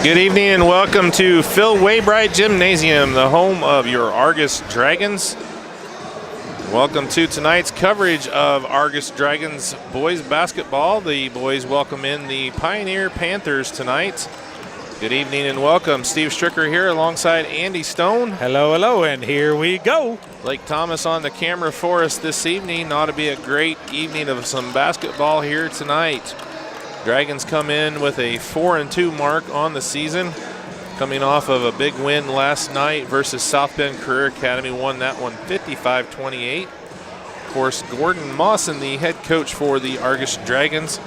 Good evening and welcome to Phil Waybright Gymnasium, the home of your Argos Dragons. Welcome to tonight's coverage of Argos Dragons boys basketball. The boys welcome in the Pioneer Panthers tonight. Good evening and welcome. Steve Stricker here alongside Andy Stone. Hello, hello, and here we go. Blake Thomas on the camera for us this evening. Ought to be a great evening of some basketball here tonight. Dragons come in with a 4-2 mark on the season, coming off of a big win last night versus South Bend Career Academy. Won that one 55-28. Of course, Gordon Mawson, the head coach for the Argos Dragons,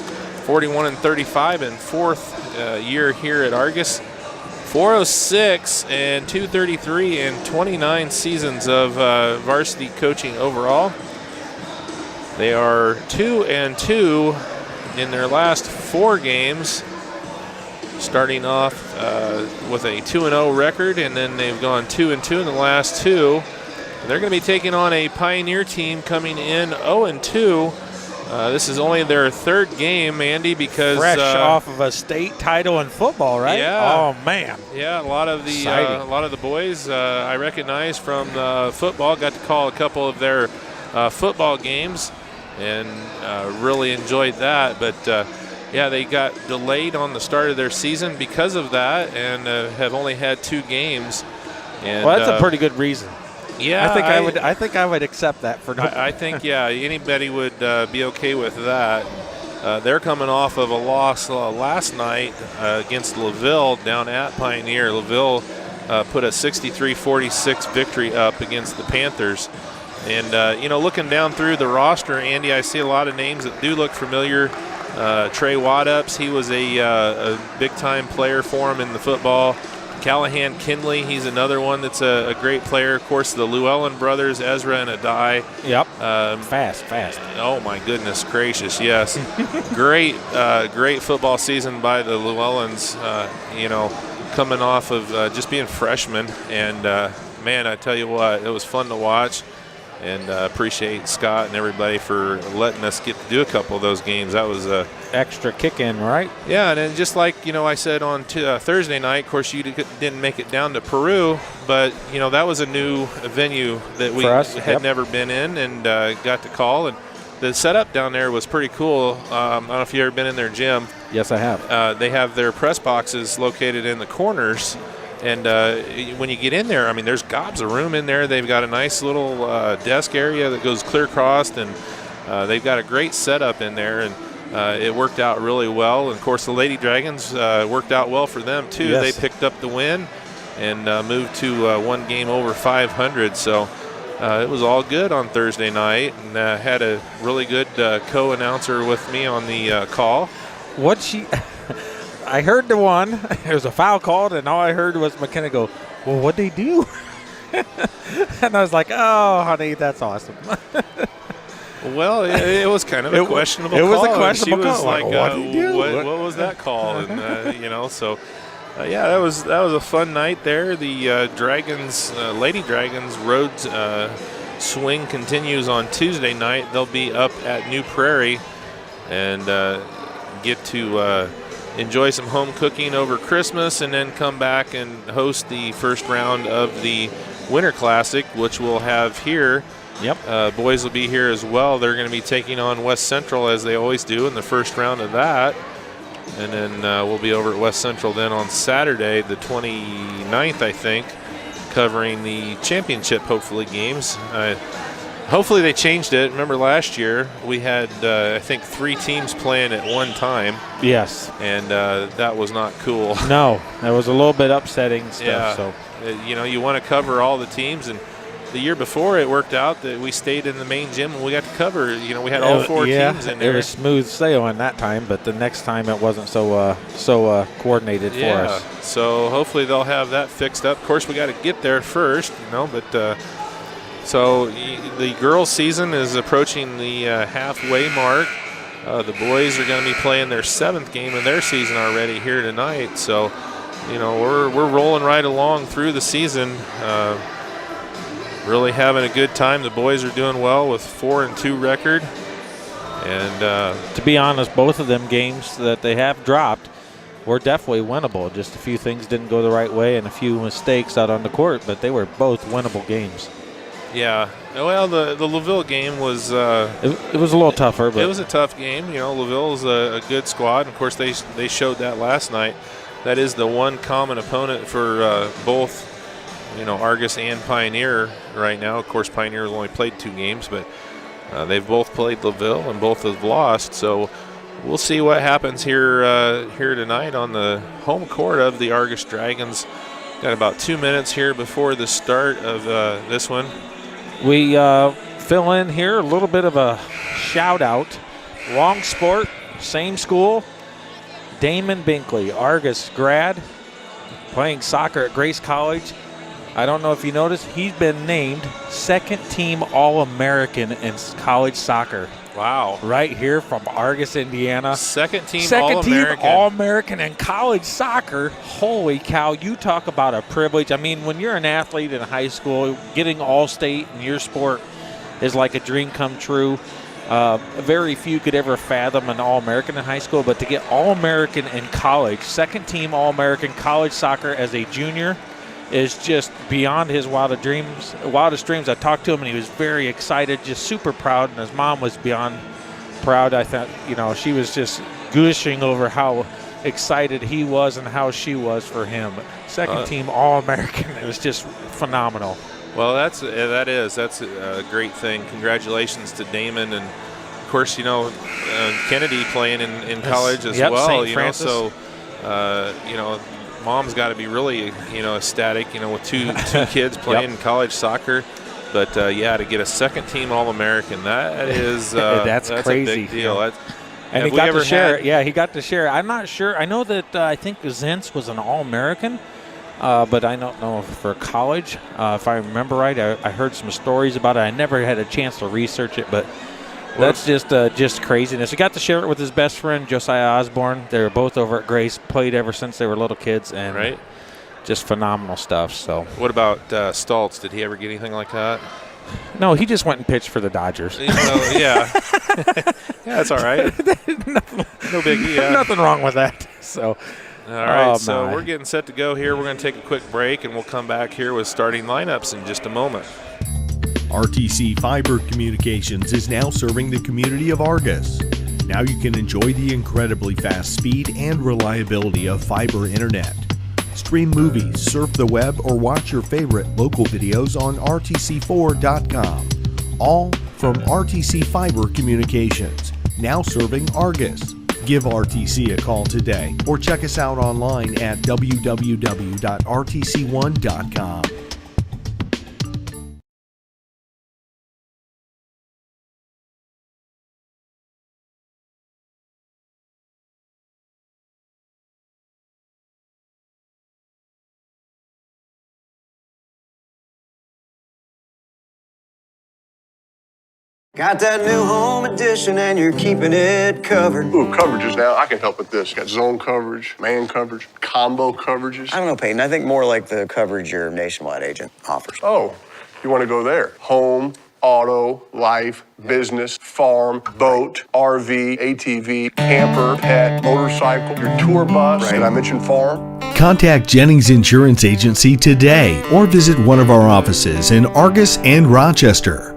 41-35 and fourth year here at Argos. 406 and 233 in 29 seasons of varsity coaching overall. They are 2-2 in their last 4 games, starting off with a 2-0 record, and then they've gone 2-2 in the last 2. They're going to be taking on a Pioneer team coming in 0-2. This is only their 3rd game, Andy, because fresh off of a state title in football, right? Yeah. Oh man. Yeah, a lot of the boys I recognize from football. Got to call a couple of their football games and really enjoyed that. But yeah, they got delayed on the start of their season because of that, and have only had 2 games. And, well, that's a pretty good reason. Yeah, I think I would accept that for. I think anybody would be okay with that. They're coming off of a loss last night against LaVille down at Pioneer. LaVille put a 63-46 victory up against the Panthers. And, looking down through the roster, Andy, I see a lot of names that do look familiar. Trey Waddups, he was a big-time player for him in the football. Callahan Kinley, he's another one that's a great player. Of course, the Llewellyn brothers, Ezra and Adai. Yep. Fast. Oh, my goodness gracious, yes. Great football season by the Llewellyns, coming off of just being freshmen. And, man, I tell you what, it was fun to watch. And appreciate Scott and everybody for letting us get to do a couple of those games. That was a extra kick in, right? Yeah, and then just like I said on Thursday night, of course you didn't make it down to Peru, but that was a new venue that we had never been in and got to call. And the setup down there was pretty cool. I don't know if you've ever been in their gym. Yes, I have. They have their press boxes located in the corners. And when you get in there, I mean, there's gobs of room in there. They've got a nice little desk area that goes clear across, and they've got a great setup in there, and it worked out really well. And, of course, the Lady Dragons worked out well for them, too. Yes. They picked up the win and moved to 1 game over 500. So it was all good on Thursday night, and had a really good co-announcer with me on the call. I heard the one. There was a foul called, and all I heard was McKenna go, "Well, what'd they do?" And I was like, "Oh, honey, that's awesome." Well, it was kind of a questionable call. It was a questionable call. She was like, what was that call? And, so, that was a fun night there. The Dragons, Lady Dragons road swing continues on Tuesday night. They'll be up at New Prairie and get to enjoy some home cooking over Christmas, and then come back and host the first round of the Winter Classic, which we'll have here. Yep. Boys will be here as well. They're going to be taking on West Central, as they always do, in the first round of that. And then we'll be over at West Central then on Saturday, the 29th, I think, covering the championship, hopefully, games. Hopefully they changed it. Remember last year we had, I think, 3 teams playing at one time. Yes. And that was not cool. No, that was a little bit upsetting stuff. Yeah. So. You want to cover all the teams. And the year before it worked out that we stayed in the main gym and we got to cover, we had all 4 teams in there. It was smooth sailing that time, but the next time it wasn't so coordinated for us. So hopefully they'll have that fixed up. Of course, we got to get there first, but so the girls' season is approaching the halfway mark. The boys are going to be playing their 7th game of their season already here tonight. So, we're rolling right along through the season. Really having a good time. The boys are doing well with 4-2 record. And to be honest, both of them games that they have dropped, were definitely winnable. Just a few things didn't go the right way and a few mistakes out on the court, but they were both winnable games. Yeah. Well, the LaVille game was it was a little tougher, but it was a tough game. You know, LaVille's a good squad. Of course, they showed that last night. That is the one common opponent for both, you know, Argos and Pioneer right now. Of course, Pioneer has only played 2 games, but they've both played LaVille and both have lost. So we'll see what happens here tonight on the home court of the Argos Dragons. Got about 2 minutes here before the start of this one. We fill in here a little bit of a shout out. Wrong sport, same school. Damon Binkley, Argos grad, playing soccer at Grace College. I don't know if you noticed, he's been named second team All-American in college soccer. Wow. Right here from Argos, Indiana. Second team All-American. All-American in college soccer. Holy cow, you talk about a privilege. I mean, when you're an athlete in high school, getting All-State in your sport is like a dream come true. Very few could ever fathom an All-American in high school, but to get All-American in college, second team All-American college soccer as a junior is just beyond his wildest dreams. I talked to him and he was very excited, just super proud, and his mom was beyond proud. I thought, you know, she was just gushing over how excited he was and how she was for him. Second team All-American. It was just phenomenal. Well, that's a great thing. Congratulations to Damon, and of course, you know, Kennedy playing in college as well. St. You Francis. know, so you know, mom's got to be really, you know, ecstatic. You know, with two kids playing college soccer. But yeah, to get a second team All-American, that is that's crazy. a big deal. Yeah. And he got to share it. Yeah, he got to share it. I'm not sure. I know that I think Zentz was an All-American. But I don't know for college. If I remember right, I heard some stories about it. I never had a chance to research it, but that's just craziness. He got to share it with his best friend, Josiah Osborne. They were both over at Grace, played ever since they were little kids, and just phenomenal stuff. So, what about Stoltz? Did he ever get anything like that? No, he just went and pitched for the Dodgers. Well, yeah. Yeah, that's all right. No biggie. Yeah. Nothing wrong with that. So. All right, so we're getting set to go here. We're going to take a quick break, and we'll come back here with starting lineups in just a moment. RTC Fiber Communications is now serving the community of Argos. Now you can enjoy the incredibly fast speed and reliability of fiber internet. Stream movies, surf the web, or watch your favorite local videos on rtc4.com. All from RTC Fiber Communications, now serving Argos. Give RTC a call today or check us out online at www.rtc1.com. Got that new home edition and you're keeping it covered. Ooh, coverages now. I can help with this. Got zone coverage, man coverage, combo coverages. I don't know, Peyton. I think more like the coverage your nationwide agent offers. Oh, you want to go there? Home, auto, life, business, farm, boat, RV, ATV, camper, pet, motorcycle, your tour bus. Right. Did I mention farm? Contact Jennings Insurance Agency today or visit one of our offices in Argos and Rochester.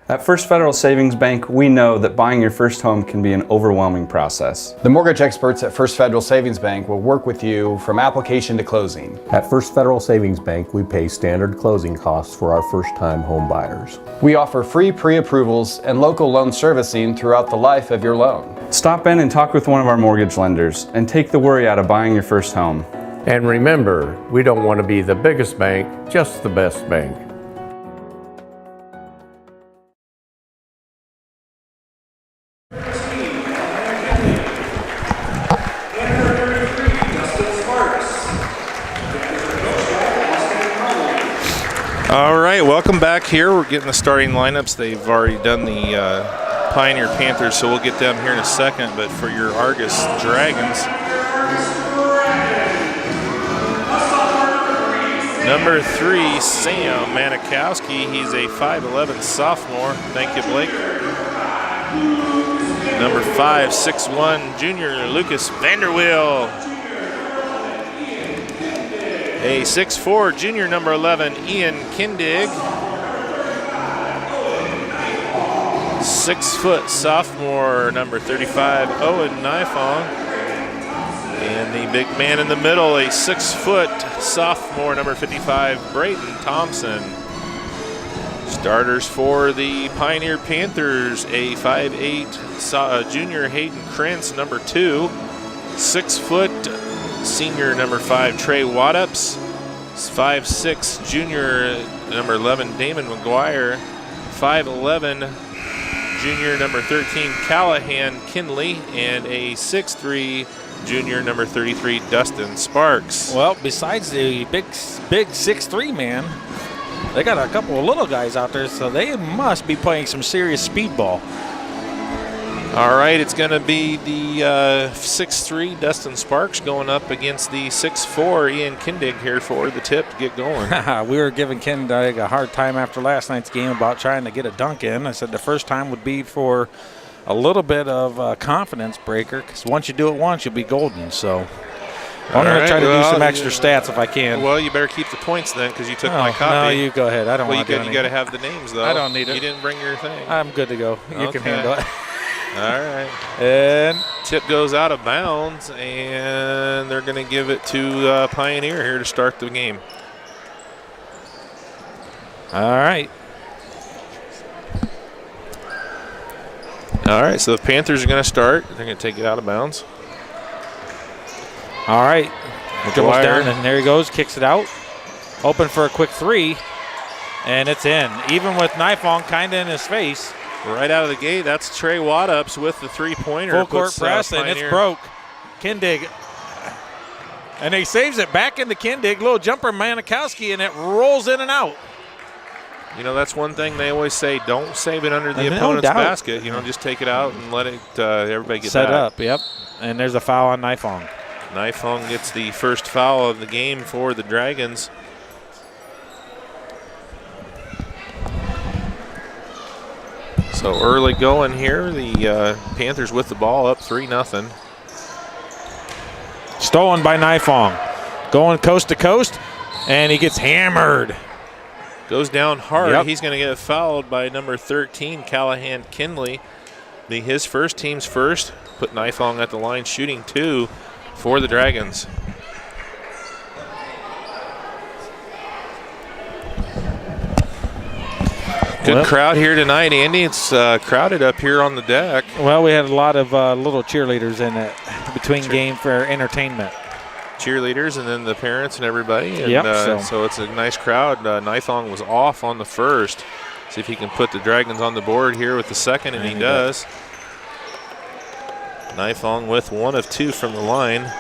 At First Federal Savings Bank, we know that buying your first home can be an overwhelming process. The mortgage experts at First Federal Savings Bank will work with you from application to closing. At First Federal Savings Bank, we pay standard closing costs for our first-time home buyers. We offer free pre-approvals and local loan servicing throughout the life of your loan. Stop in and talk with one of our mortgage lenders and take the worry out of buying your first home. And remember, we don't want to be the biggest bank, just the best bank. All right, welcome back here. We're getting the starting lineups. They've already done the Pioneer Panthers, so we'll get them here in a second. But for your Argos Dragons, number 3, Sam Manikowski. He's a 5'11 sophomore. Thank you, Blake. Number 5, 6'1", junior Lucas Vanderweel. A 6'4", junior number 11, Ian Kindig. 6 foot sophomore, number 35, Owen Nifong. And the big man in the middle, a 6 foot sophomore, number 55, Braden Thompson. Starters for the Pioneer Panthers, a 5'8", junior Hayden Krantz, number 2. 6 foot senior number 5, Trey Waddups. 5'6", junior number 11, Damon McGuire. 5'11", junior number 13, Callahan Kinley. And a 6'3", junior number 33, Dustin Sparks. Well, besides the big 6'3" man, they got a couple of little guys out there, so they must be playing some serious speedball. All right, it's going to be the 6'3", Dustin Sparks going up against the 6'4", Ian Kindig here for the tip to get going. We were giving Kindig a hard time after last night's game about trying to get a dunk in. I said the first time would be for a little bit of a confidence breaker, because once you do it once, you'll be golden. So I'm going to try to do some extra stats if I can. Well, you better keep the points then, because you took my copy. No, you go ahead. I don't want to do anything. You got to have the names, though. I don't need it. You didn't bring your thing. I'm good to go. You can handle it. All right. And tip goes out of bounds, and they're going to give it to Pioneer here to start the game. All right. All right, so the Panthers are going to start. They're going to take it out of bounds. All right. Goes down, and there he goes. Kicks it out. Open for a quick 3, and it's in. Even with Nifong kind of in his face. Right out of the gate, that's Trey Waddups with the three-pointer. Full court press, and it's broke. Kindig. And he saves it back into Kindig. Little jumper, Manikowski, and it rolls in and out. You know, that's one thing they always say, don't save it under the opponent's basket. You know, just take it out and let it everybody get set back. Up, yep. And there's a foul on Nifong. Nifong gets the first foul of the game for the Dragons. So early going here, the Panthers with the ball up 3-0. Stolen by Nifong. Going coast to coast, and he gets hammered. Goes down hard. Yep. He's going to get fouled by number 13, Callahan Kinley. His first team's first. Put Nifong at the line, shooting 2 for the Dragons. Good crowd here tonight, Andy. It's crowded up here on the deck. Well, we had a lot of little cheerleaders in it between game for entertainment. Cheerleaders and then the parents and everybody. And, yep, so it's a nice crowd. Nifong was off on the first. See if he can put the Dragons on the board here with the second, and he does. Nifong with 1 of 2 from the line.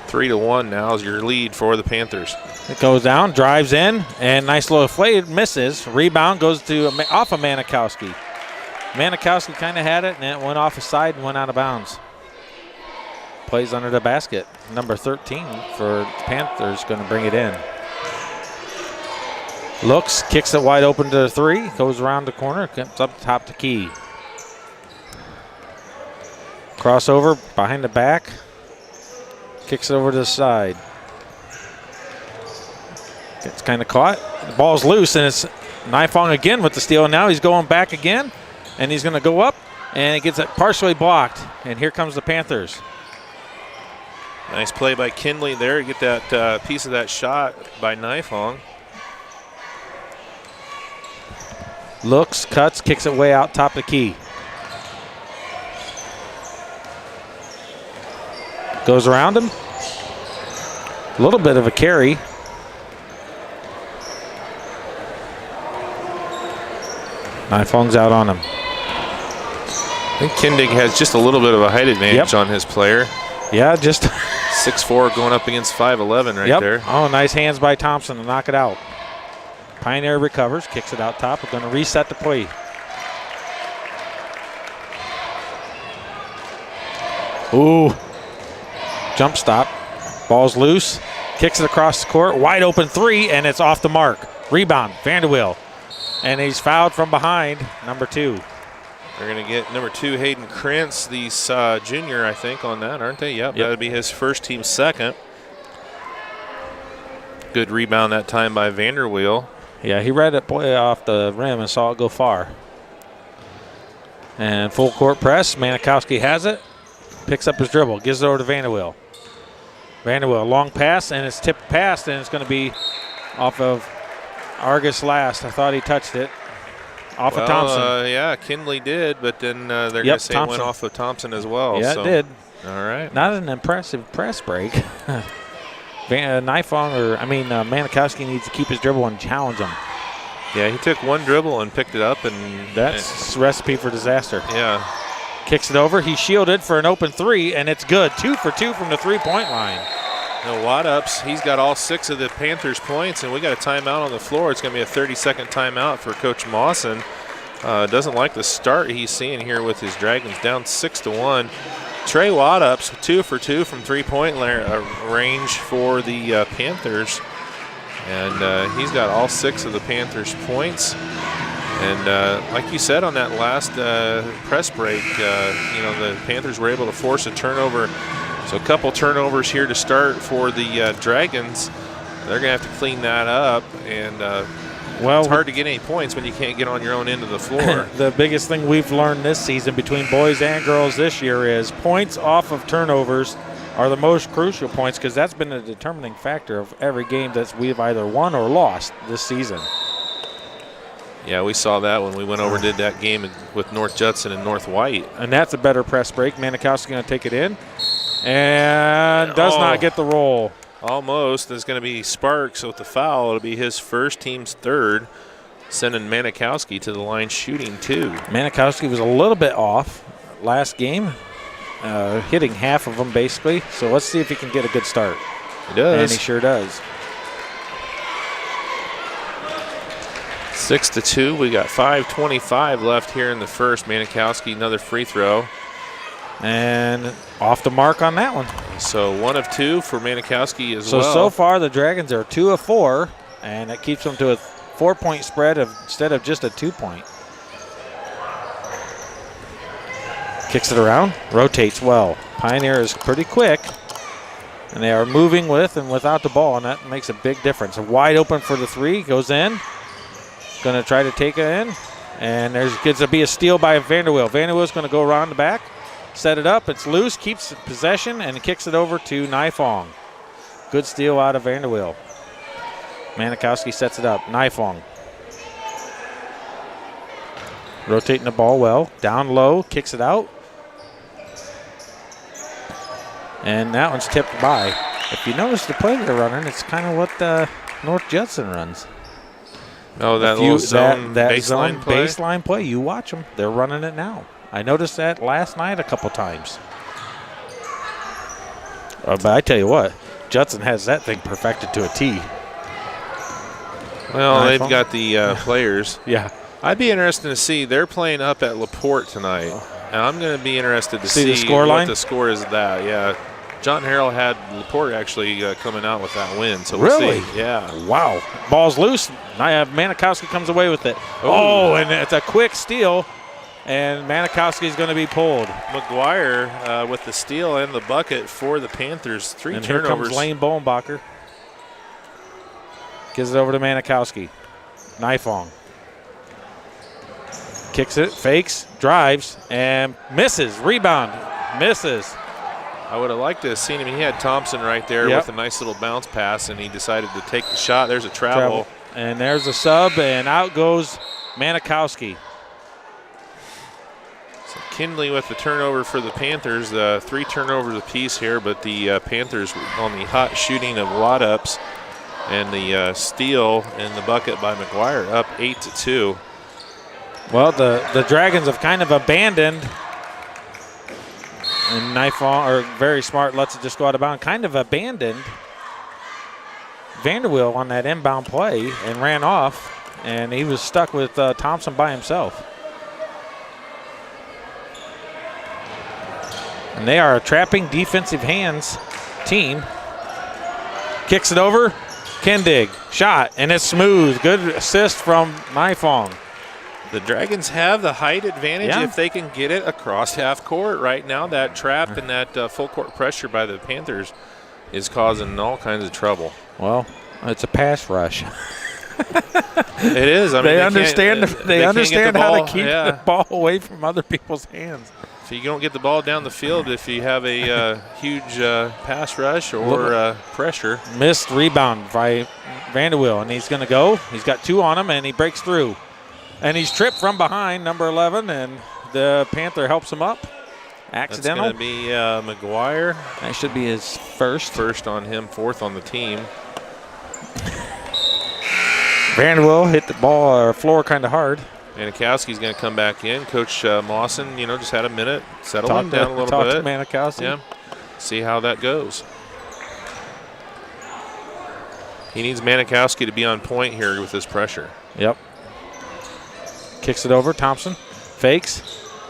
3-1 now is your lead for the Panthers. It goes down, drives in, and nice little fade, misses. Rebound goes to off of Manikowski. Manikowski kind of had it, and it went off his side and went out of bounds. Plays under the basket. Number 13 for Panthers going to bring it in. Looks, kicks it wide open to the 3, goes around the corner, comes up top to Key. Crossover behind the back, kicks it over to the side. Gets kind of caught. The ball's loose, and it's Nifong again with the steal. And now he's going back again, and he's going to go up, and he gets it partially blocked. And here comes the Panthers. Nice play by Kinley there to get that piece of that shot by Nifong. Looks, cuts, kicks it way out top of the key. Goes around him. A little bit of a carry. Nifong's out on him. I think Kindig has just a little bit of a height advantage on his player. Yeah, just 6'4" going up against 5'11" right there. Oh, nice hands by Thompson to knock it out. Pioneer recovers, kicks it out top. We're going to reset the play. Ooh. Jump stop. Ball's loose. Kicks it across the court. Wide open 3, and it's off the mark. Rebound, Vanderweel. And he's fouled from behind, number 2. They're going to get number 2, Hayden Krentz, the junior, I think, on that, aren't they? Yep. That would be his first, team second. Good rebound that time by Vanderweel. Yeah, he read it play off the rim and saw it go far. And full court press. Manikowski has it. Picks up his dribble. Gives it over to Vanderweel. Vanderweel, long pass, and it's tipped past, and it's going to be off of Argos last. I thought he touched it. Off of Thompson. Yeah, Kinley did, but then they're going to say Thompson. It went off of Thompson as well. Yeah, so. It did. All right. Not an impressive press break. Manikowski needs to keep his dribble and challenge him. Yeah, he took one dribble and picked it up, and that's a recipe for disaster. Yeah. Kicks it over. He's shielded for an open 3, and it's good. 2 for 2 from the 3-point line. No Watt-ups. He's got all 6 of the Panthers' points, and we got a timeout on the floor. It's going to be a 30-second timeout for Coach Mawson. Doesn't like the start he's seeing here with his Dragons down 6-1. Trey Watt-ups, 2 for 2 from 3-point range for the Panthers. And he's got all 6 of the Panthers' points. And like you said on that last press break, the Panthers were able to force a turnover. So a couple turnovers here to start for the Dragons. They're going to have to clean that up. And it's hard to get any points when you can't get on your own end of the floor. The biggest thing we've learned this season between boys and girls this year is points off of turnovers are the most crucial points, because that's been a determining factor of every game that we've either won or lost this season. Yeah, we saw that when we went over and did that game with North Judson and North White. And that's a better press break. Manikowski going to take it in and does not get the roll. Almost. There's going to be Sparks with the foul. It'll be his first, team's third, sending Manikowski to the line shooting 2. Manikowski was a little bit off last game, hitting half of them basically. So let's see if he can get a good start. He does. And he sure does. 6-2. We got 5:25 left here in the first. Manikowski, another free throw. And off the mark on that one. So 1 of 2 for Manikowski as well. So far the Dragons are 2 of 4, and that keeps them to a 4-point spread instead of just a 2-point. Kicks it around, rotates well. Pioneer is pretty quick, and they are moving with and without the ball, and that makes a big difference. Wide open for the 3, goes in. Going to try to take it in, and there's going to be a steal by Vanderweel. Vanderweel's going to go around the back, set it up. It's loose, keeps possession, and kicks it over to Naifong. Good steal out of Vanderweel. Manikowski sets it up. Naifong. Rotating the ball well. Down low, kicks it out. And that one's tipped by. If you notice the play they're running, it's kind of what North Judson runs. Oh, that little zone baseline play. You watch them. They're running it now. I noticed that last night a couple times. But I tell you what, Judson has that thing perfected to a T. Well, they've got the players. Yeah. I'd be interested to see. They're playing up at LaPorte tonight. And I'm going to be interested to see the score what line? the score is of that. Yeah. John Harrell had LaPorte actually coming out with that win. So we'll really? See. Yeah. Wow. Ball's loose. Manikowski comes away with it. Oh, and it's a quick steal. And Manikowski is going to be pulled. McGuire with the steal and the bucket for the Panthers. 3 and turnovers. Here comes Lane Bolenbacher. Gives it over to Manikowski. Naifong. Kicks it, fakes, drives, and misses. Rebound. Misses. I would have liked to have seen him. He had Thompson right there with a nice little bounce pass, and he decided to take the shot. There's a travel. And there's a sub, and out goes Manikowski. So Kinley with the turnover for the Panthers. 3 turnovers apiece here, but the Panthers on the hot shooting of Watt-ups and the steal and the bucket by McGuire, up 8-2. Well, the Dragons have kind of abandoned. And very smart, lets it just go out of bounds. Kind of abandoned Vanderweel on that inbound play and ran off, and he was stuck with Thompson by himself. And they are a trapping defensive hands team. Kicks it over, Kendig, shot, and it's smooth. Good assist from Naifong. The Dragons have the height advantage if they can get it across half court. Right now, that trap and that full court pressure by the Panthers is causing all kinds of trouble. Well, it's a pass rush. It is. I mean, they understand how to keep the ball away from other people's hands. So you don't get the ball down the field if you have a huge pass rush or pressure. Missed rebound by Vanderwill, and he's going to go. He's got 2 on him, and he breaks through. And he's tripped from behind, number 11, and the Panther helps him up. Accidental. That's going to be McGuire. That should be his first. First on him, 4th on the team. Vanderwill hit the ball floor kind of hard. Manikowski's going to come back in. Coach Mawson, just had a minute, settle him down a little talk bit. To Manikowski. Yeah, see how that goes. He needs Manikowski to be on point here with this pressure. Yep. Kicks it over. Thompson fakes.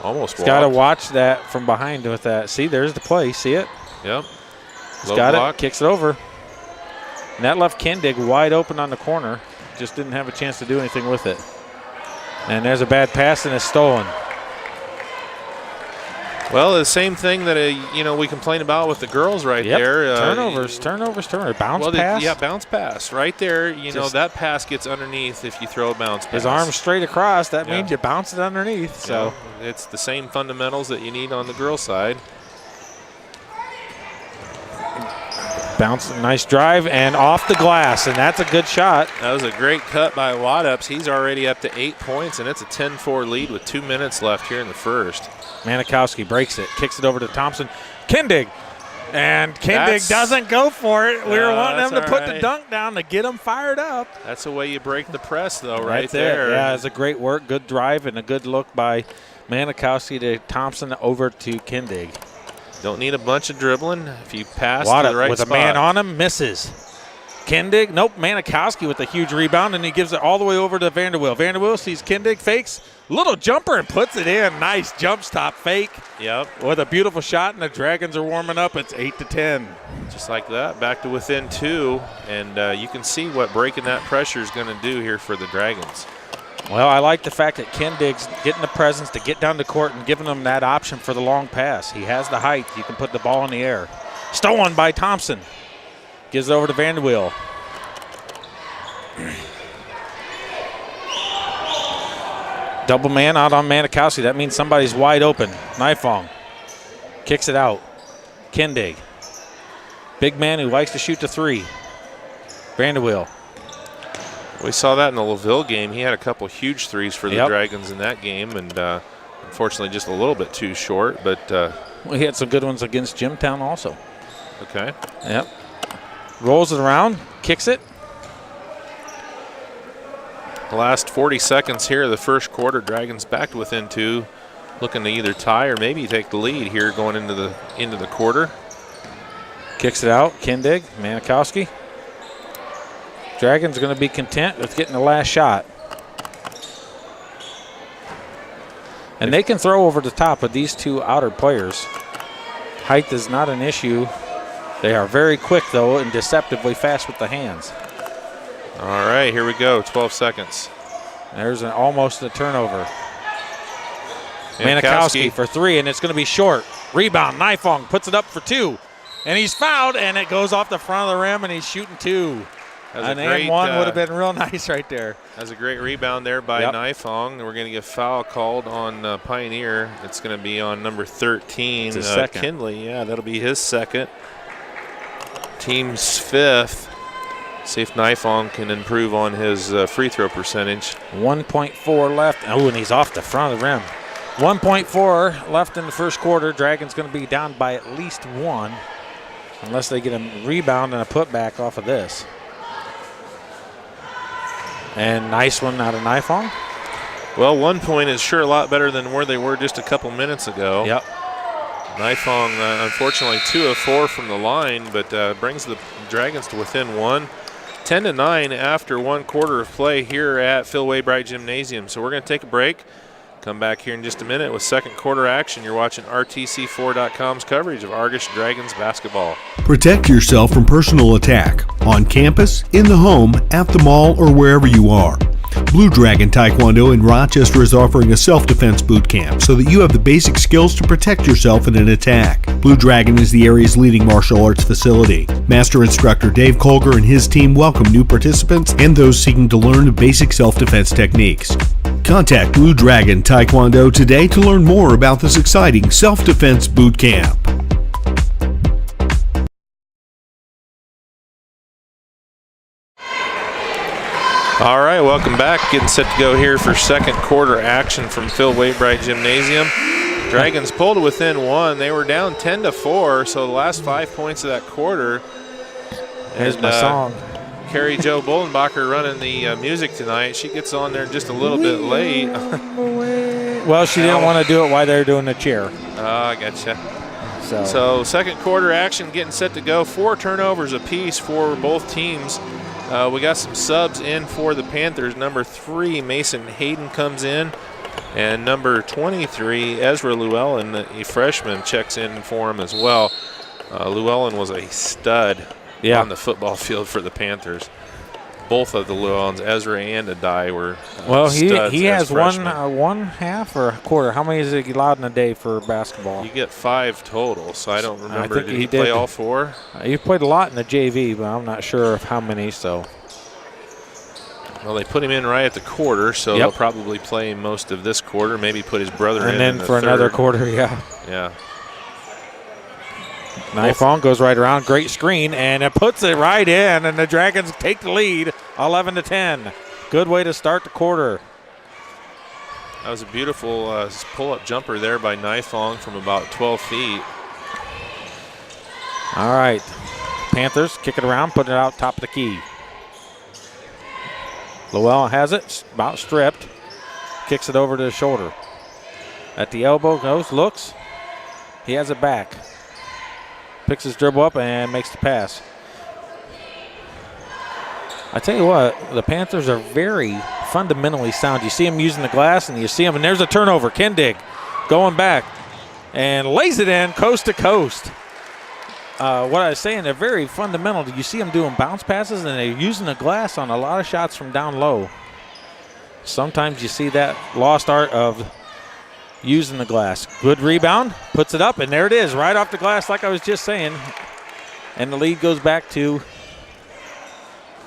Almost He's got to watch that from behind with that. See, there's the play. See it? Yep. He's got it. Kicks it over. And that left Kindig wide open on the corner. Just didn't have a chance to do anything with it. And there's a bad pass, and it's stolen. Well, the same thing that we complain about with the girls right there. Turnovers. Bounce pass. Yeah, bounce pass. Right there, that pass gets underneath if you throw a bounce pass. His arm straight across, that means you bounce it underneath. So it's the same fundamentals that you need on the girls' side. Bounce, nice drive, and off the glass, and that's a good shot. That was a great cut by Waddups. He's already up to 8 points, and it's a 10-4 lead with 2 minutes left here in the first. Manikowski breaks it, kicks it over to Thompson. Kindig, and Kindig doesn't go for it. We were wanting him to put the dunk down to get him fired up. That's the way you break the press, though, right there. Yeah, it's a great work, good drive, and a good look by Manikowski to Thompson over to Kindig. Don't need a bunch of dribbling. If you pass to the right with spot. A man on him, misses. Kindig, nope, Manikowski with a huge rebound, and he gives it all the way over to Vanderwill. Vanderwill sees Kindig, fakes, little jumper, and puts it in. Nice jump stop fake. Yep. With a beautiful shot, and the Dragons are warming up. It's 8-10. Just like that, back to within 2, and you can see what breaking that pressure is going to do here for the Dragons. Well, I like the fact that Kindig's getting the presence to get down the court and giving them that option for the long pass. He has the height. You can put the ball in the air. Stolen by Thompson. Gives it over to Vanderwill. Double man out on Manikowski. That means somebody's wide open. Nifong kicks it out. Kindig. Big man who likes to shoot the 3. Vanderwill. We saw that in the LaVille game. He had a couple huge threes for the Dragons in that game, and unfortunately just a little bit too short. But he had some good ones against Jimtown also. Okay. Yep. Rolls it around, kicks it. The last 40 seconds here of the first quarter, Dragons back to within 2, looking to either tie or maybe take the lead here going into the quarter. Kicks it out, Kindig, Manikowski. Dragons going to be content with getting the last shot. And they can throw over the top with these 2 outer players. Height is not an issue. They are very quick, though, and deceptively fast with the hands. All right, here we go, 12 seconds. There's almost a turnover. Manikowski for 3, and it's going to be short. Rebound, Nifong puts it up for 2. And he's fouled, and it goes off the front of the rim, and he's shooting 2. An and 1 would have been real nice right there. That's a great rebound there by Nifong. We're going to get foul called on Pioneer. It's going to be on number 13, Kinley. Yeah, that'll be his second. Team's 5th. See if Nifong can improve on his free throw percentage. 1.4 left. Oh, and he's off the front of the rim. 1.4 left in the first quarter. Dragons going to be down by at least 1 unless they get a rebound and a putback off of this. And nice one out of Nifong. Well, 1 point is sure a lot better than where they were just a couple minutes ago. Yep. Nifong, unfortunately, 2 of 4 from the line, but brings the Dragons to within 1. 10-9 after 1 quarter of play here at Phil Waybright Gymnasium. So we're going to take a break. Come back here in just a minute with second quarter action. You're watching RTC4.com's coverage of Argos Dragons basketball. Protect yourself from personal attack on campus, in the home, at the mall, or wherever you are. Blue Dragon Taekwondo in Rochester is offering a self-defense boot camp so that you have the basic skills to protect yourself in an attack. Blue Dragon is the area's leading martial arts facility. Master instructor Dave Colger and his team welcome new participants and those seeking to learn the basic self-defense techniques. Contact Blue Dragon Taekwondo today to learn more about this exciting self-defense boot camp. All right, welcome back. Getting set to go here for second quarter action from Phil Waitbright Gymnasium. Dragons pulled to within 1. They were down 10-4, so the last 5 points of that quarter. There's my song. Carrie Jo Bollenbacher running the music tonight. She gets on there just a little bit late. Well, she didn't want to do it while they were doing the cheer. Oh, I gotcha. So second quarter action getting set to go. 4 turnovers apiece for both teams. We got some subs in for the Panthers. Number 3, Mason Hayden comes in. And number 23, Ezra Llewellyn, a freshman, checks in for him as well. Llewellyn was a stud on the football field for the Panthers. Both of the Llewellyns, Ezra and Adai, were studs. He has freshmen. one half or a quarter. How many is he allowed in a day for basketball? You get 5 total, so I don't remember. Did he did play all 4? He played a lot in the JV, but I'm not sure of how many. So, well, they put him in right at the quarter, so he'll probably play most of this quarter. Maybe put his brother in. And then for another quarter, yeah. Nifong goes right around, great screen, and it puts it right in, and the Dragons take the lead, 11-10. Good way to start the quarter. That was a beautiful pull-up jumper there by Nifong from about 12 feet. All right, Panthers kick it around, put it out top of the key. Llewellyn has it, about stripped, kicks it over to the shoulder. At the elbow goes, looks, he has it back. Picks his dribble up and makes the pass. I tell you what, the Panthers are very fundamentally sound. You see them using the glass, and you see them, and there's a turnover. Kendig going back and lays it in coast to coast. What I was saying, they're very fundamental. You see them doing bounce passes, and they're using the glass on a lot of shots from down low. Sometimes you see that lost art of using the glass. Good rebound, puts it up, and there it is, right off the glass like I was just saying. And the lead goes back to,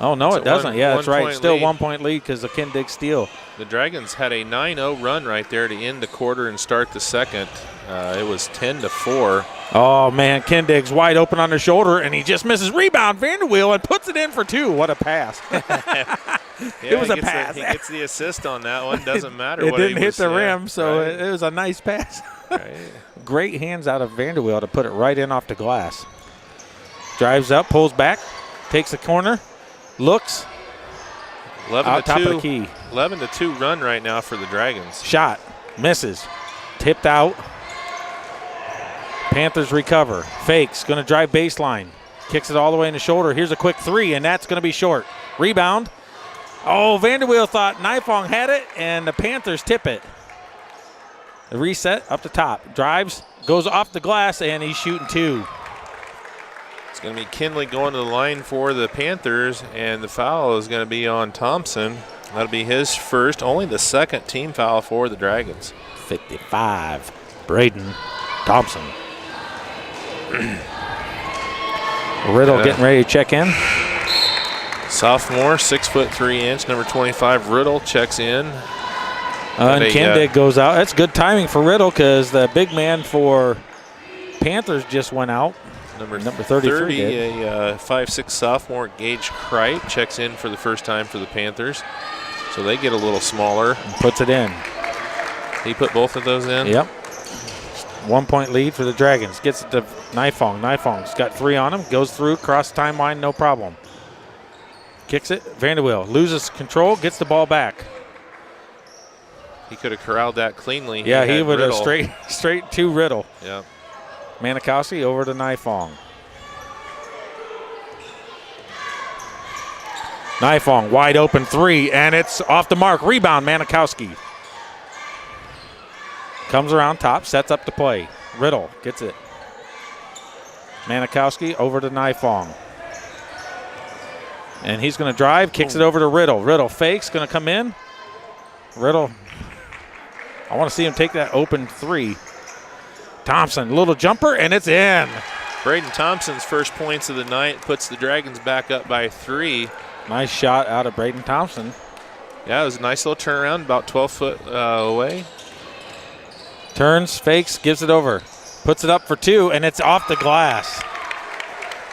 oh, no, it doesn't. Yeah, that's right. Still 1 point lead because of Kendig steal. The Dragons had a 9-0 run right there to end the quarter and start the second. It was 10-4. Oh, man, Kendig's wide open on the shoulder, and he just misses. Rebound, Vanderweel, and puts it in for 2. What a pass. It was a pass. He gets the assist on that one. Doesn't matter. It didn't hit the rim, so it was a nice pass. Right. Great hands out of Vanderweel to put it right in off the glass. Drives up, pulls back, takes the corner, looks. 11 out top of the key. 11-2 run right now for the Dragons. Shot, misses, tipped out. Panthers recover. Fakes, going to drive baseline. Kicks it all the way in the shoulder. Here's a quick 3, and that's going to be short. Rebound. Oh, Vanderweel thought Nifong had it, and the Panthers tip it. The reset up the top. Drives, goes off the glass, and he's shooting 2. It's going to be Kinley going to the line for the Panthers, and the foul is going to be on Thompson. That'll be his first, only the second team foul for the Dragons. 55, Braden Thompson. Riddle getting ready to check in. Sophomore, 6'3", number 25, Riddle checks in. And Kendig goes out. That's good timing for Riddle because the big man for Panthers just went out. Number 33 a 5'6" sophomore, Gage Kreit, checks in for the first time for the Panthers. So they get a little smaller. And puts it in. He put both of those in? Yep. 1 point lead for the Dragons. Gets it to Nifong. Nifong's got 3 on him. Goes through, cross timeline, no problem. Kicks it. Vanderweel loses control, gets the ball back. He could have corralled that cleanly. Yeah, he would have straight to Riddle. Yeah. Manikowski over to Nifong. Nifong wide open 3, and it's off the mark. Rebound, Manikowski. Comes around top, sets up the play. Riddle gets it. Manikowski over to Nifong. And he's going to drive, kicks it over to Riddle. Riddle fakes, going to come in. Riddle. I want to see him take that open three. Thompson, little jumper, and it's in. Braden Thompson's first points of the night puts the Dragons back up by 3. Nice shot out of Braden Thompson. Yeah, it was a nice little turnaround, about 12 foot away. Turns, fakes, gives it over. Puts it up for 2, and it's off the glass.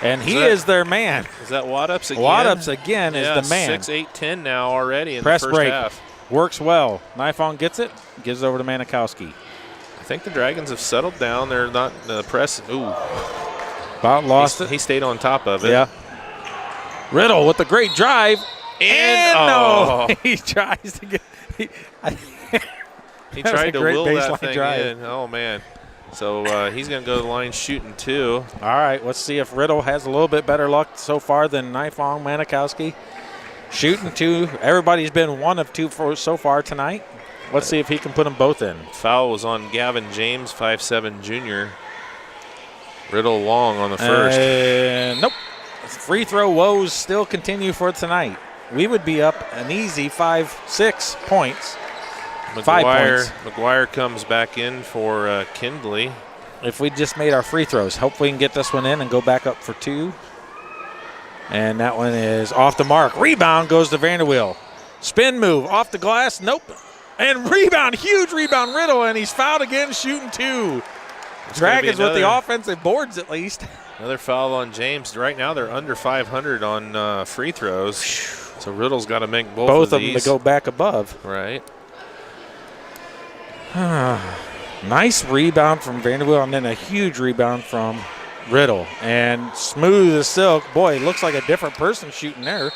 And he is their man. Is that Waddups again? Waddups again is the man. 6-8-10 now already in Press the first break. half. Works well. Knifeon gets it, gives it over to Manikowski. I think the Dragons have settled down. They're not press. Ooh. About lost it. He stayed on top of it. Yeah. Riddle with the great drive. And no. He tries to get. He tried to will that thing drive. in. Oh, man. So he's going to go to the line shooting 2. All right, let's see if Riddle has a little bit better luck so far than Knifeon Manikowski. Shooting 2. Everybody's been 1 of 2 so far tonight. Let's see if he can put them both in. Foul was on Gavin James, 5'7" junior. Riddle long on the first. Nope. Free throw woes still continue for tonight. We would be up an easy 5-6 points. 5 points. McGuire comes back in for Kindley. If we just made our free throws, hopefully we can get this one in and go back up for 2. And that one is off the mark. Rebound goes to Vanderweel. Spin move off the glass. Nope. And rebound, huge rebound, Riddle, and he's fouled again, shooting 2. Dragons with the offensive boards at least. Another foul on James. Right now they're under 500 on free throws. So Riddle's got to make both of them these to go back above. Right. Nice rebound from Vanderweel, and then a huge rebound from Riddle. And smooth as silk. Boy, looks like a different person shooting there.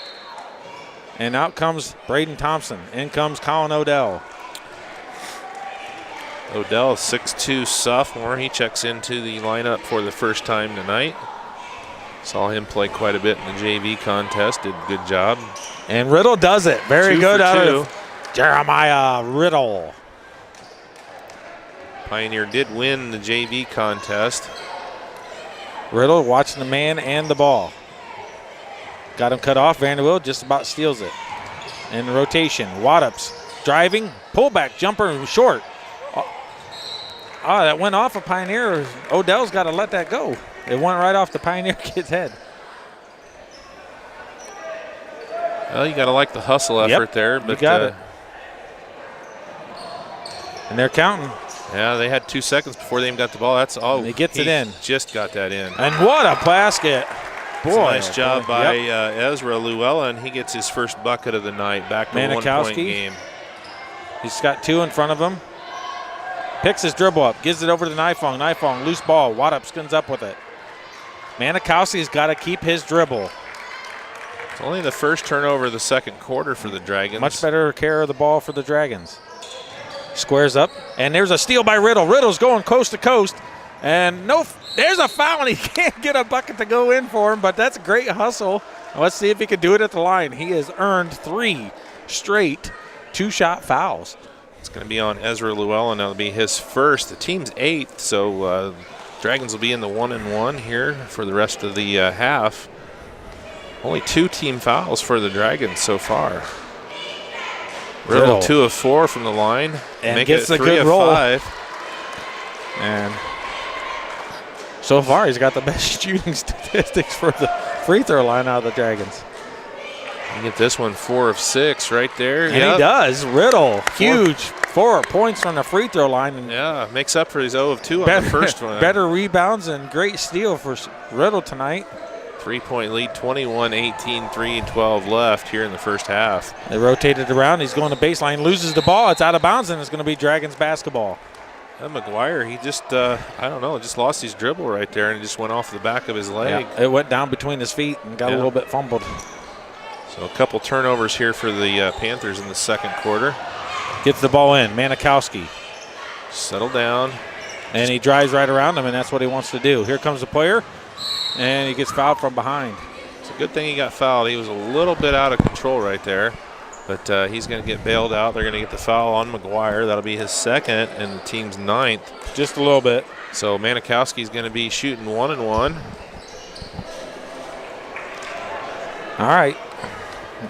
And out comes Braden Thompson. In comes Colin Odell. Odell, 6'2" sophomore. He checks into the lineup for the first time tonight. Saw him play quite a bit in the JV contest. Did a good job. And Riddle does it. Very 2 good for out 2. of Jeremiah Riddle. Pioneer did win the JV contest. Riddle watching the man and the ball. Got him cut off. Vanderweel just about steals it. In rotation, Waddups driving, pullback, jumper, short. Oh, that went off a Pioneer. Odell's got to let that go. It went right off the Pioneer kid's head. Well, you got to like the hustle effort there. But you got it. And they're counting. Yeah, they had 2 seconds before they even got the ball. That's all. And he gets it in. Just got that in. And what a basket. Boy, nice job by Ezra Llewellyn, and he gets his first bucket of the night. Back to a 1-point game. He's got 2 in front of him. Picks his dribble up, gives it over to Knifeon. Knifeon, loose ball. Waddup skins up with it. Manikowski's got to keep his dribble. It's only the first turnover of the second quarter for the Dragons. Much better care of the ball for the Dragons. Squares up, and there's a steal by Riddle. Riddle's going coast to coast, and there's a foul, and he can't get a bucket to go in for him, but that's a great hustle. Let's see if he can do it at the line. He has earned 3 straight 2-shot fouls. It's going to be on Ezra Llewellyn. That'll be his first. The team's 8th, so Dragons will be in the 1-1 here for the rest of the half. Only 2 team fouls for the Dragons so far. Riddle 2 of 4 from the line. And make gets it a 3 good of roll. 5. And so far, he's got the best shooting statistics for the free throw line out of the Dragons. You get this one 4 of 6 right there. And he does. Riddle, huge 4 points from the free throw line. And yeah, makes up for his 0 of 2 on the first one. Better rebounds and great steal for Riddle tonight. 3-point lead, 21-18, 3-12 left here in the first half. They rotated around. He's going to baseline, loses the ball. It's out of bounds, and it's going to be Dragons basketball. McGuire, he just, I don't know, just lost his dribble right there and it just went off the back of his leg. Yeah, it went down between his feet and got a little bit fumbled. So a couple turnovers here for the Panthers in the second quarter. Gets the ball in. Manikowski. Settle down. And he drives right around him, and that's what he wants to do. Here comes the player. And he gets fouled from behind. It's a good thing he got fouled. He was a little bit out of control right there. But he's going to get bailed out. They're going to get the foul on McGuire. That'll be his second and the team's 9th. Just a little bit. So Manikowski's going to be shooting 1-1. All right.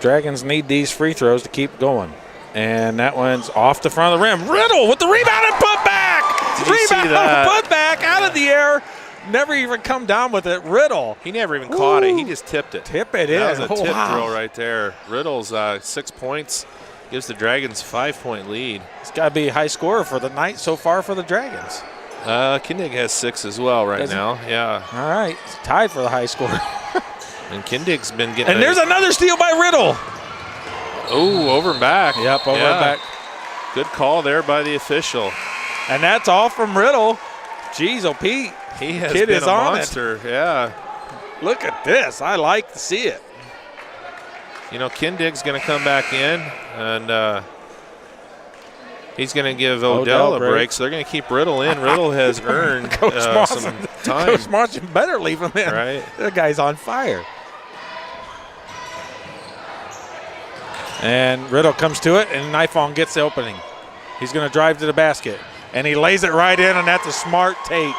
Dragons need these free throws to keep going. And that one's off the front of the rim. Riddle with the rebound and put back. Did you see that? Put back out of the air. Never even come down with it. Riddle. He never even caught it. He just tipped it. Tip it in. That was a tip drill right there. Riddle's 6 points gives the Dragons 5-point lead. It's got to be a high scorer for the night so far for the Dragons. Kindig has 6 as well now. Yeah. All right. It's tied for the high score. And Kindig's been getting. And there's another steal by Riddle. Oh, over and back. Yep, over and back. Good call there by the official. And that's all from Riddle. Jeez, oh, Pete. He has Kid been is a on monster. Yeah. Look at this. I like to see it. You know, Kindig's going to come back in, and he's going to give Odell a break. So they're going to keep Riddle in. Riddle has earned some time. Coach Monson better leave him in. Right. That guy's on fire. And Riddle comes to it, and Nifong gets the opening. He's going to drive to the basket, and he lays it right in, and that's a smart take.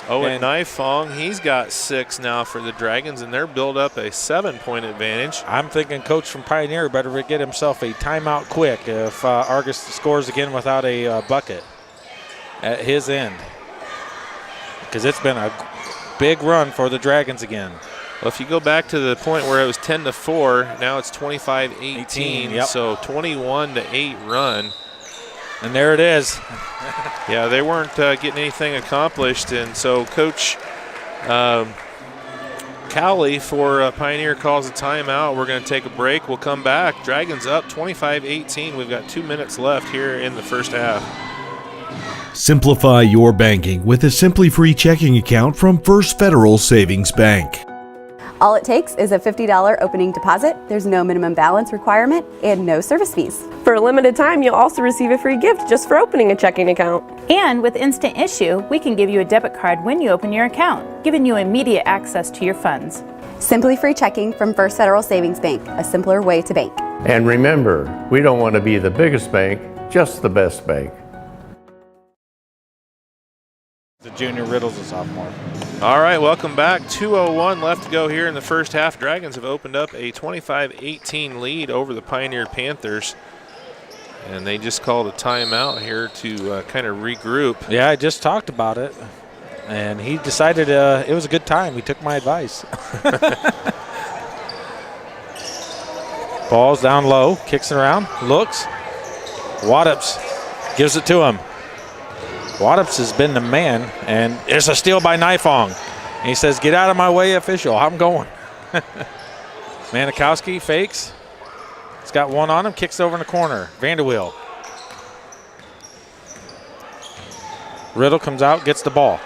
Oh, and Nifong, he's got 6 now for the Dragons, and they're built up a 7-point advantage. I'm thinking Coach from Pioneer better get himself a timeout quick if Argos scores again without a bucket at his end, because it's been a big run for the Dragons again. Well, if you go back to the point where it was 10-4, now it's 25-18, yep. So 21-8 run. And there it is. Yeah, they weren't getting anything accomplished, and so Coach Cowley for Pioneer calls a timeout. We're going to take a break. We'll come back. Dragons up 25-18. We've got 2 minutes left here in the first half. Simplify your banking with a Simply Free checking account from First Federal Savings Bank. All it takes is a $50 opening deposit. There's no minimum balance requirement and no service fees. For a limited time, you'll also receive a free gift just for opening a checking account. And with Instant Issue, we can give you a debit card when you open your account, giving you immediate access to your funds. Simply Free checking from First Federal Savings Bank, a simpler way to bank. And remember, we don't want to be the biggest bank, just the best bank. The junior, Riddle's a sophomore. All right, welcome back. 2:01 left to go here in the first half. Dragons have opened up a 25-18 lead over the Pioneer Panthers. And they just called a timeout here to kind of regroup. Yeah, I just talked about it. And he decided it was a good time. He took my advice. Ball's down low, kicks it around, looks. Waddups gives it to him. Waddups has been the man, and there's a steal by Nifong. And he says, "Get out of my way, official. I'm going." Manikowski fakes. He's got one on him, kicks over in the corner. Vanderweel. Riddle comes out, gets the ball.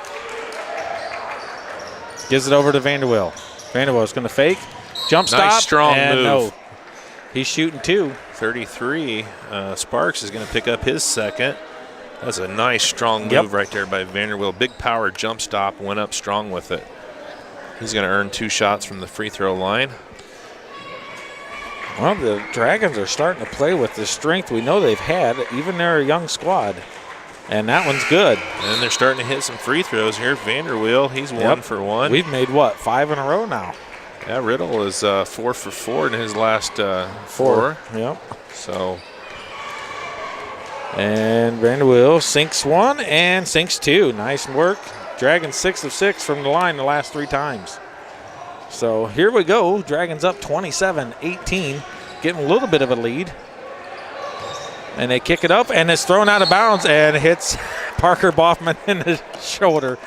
Gives it over to Vanderweel. Vanderweel's going to fake. Jump stop. Nice strong and move. No. He's shooting 2. 33. Sparks is going to pick up his second. That's a nice strong move right there by Vanderweel. Big power jump stop, went up strong with it. He's going to earn 2 shots from the free throw line. Well, the Dragons are starting to play with the strength we know they've had, even their young squad. And that one's good. And they're starting to hit some free throws here. Vanderweel, he's 1 for 1. We've made, 5 in a row now? Yeah, Riddle is 4 for 4 in his last 4. Yep. So. And Vanderweel sinks 1 and sinks 2. Nice work. Dragons 6 of 6 from the line the last 3 times. So here we go. Dragons up 27-18, getting a little bit of a lead. And they kick it up, and it's thrown out of bounds and hits Parker Boffman in the shoulder.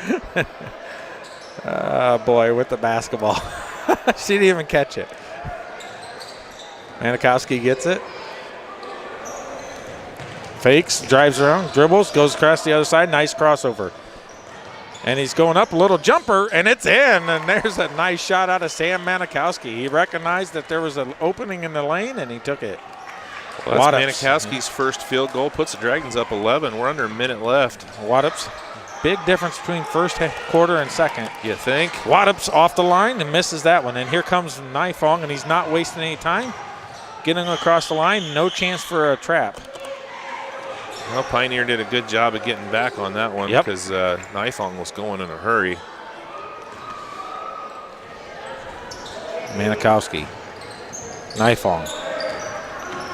Boy, with the basketball. She didn't even catch it. Manikowski gets it. Fakes, drives around, dribbles, goes across the other side. Nice crossover. And he's going up, a little jumper, and it's in. And there's a nice shot out of Sam Manikowski. He recognized that there was an opening in the lane, and he took it. Well, that's Manikowski's first field goal. Puts the Dragons up 11. We're under a minute left. Waddups. Big difference between first quarter and second. You think? Waddups off the line and misses that one. And here comes Nifong, and he's not wasting any time. Getting across the line, no chance for a trap. Well, Pioneer did a good job of getting back on that one because Nifong was going in a hurry. Manikowski. Nifong.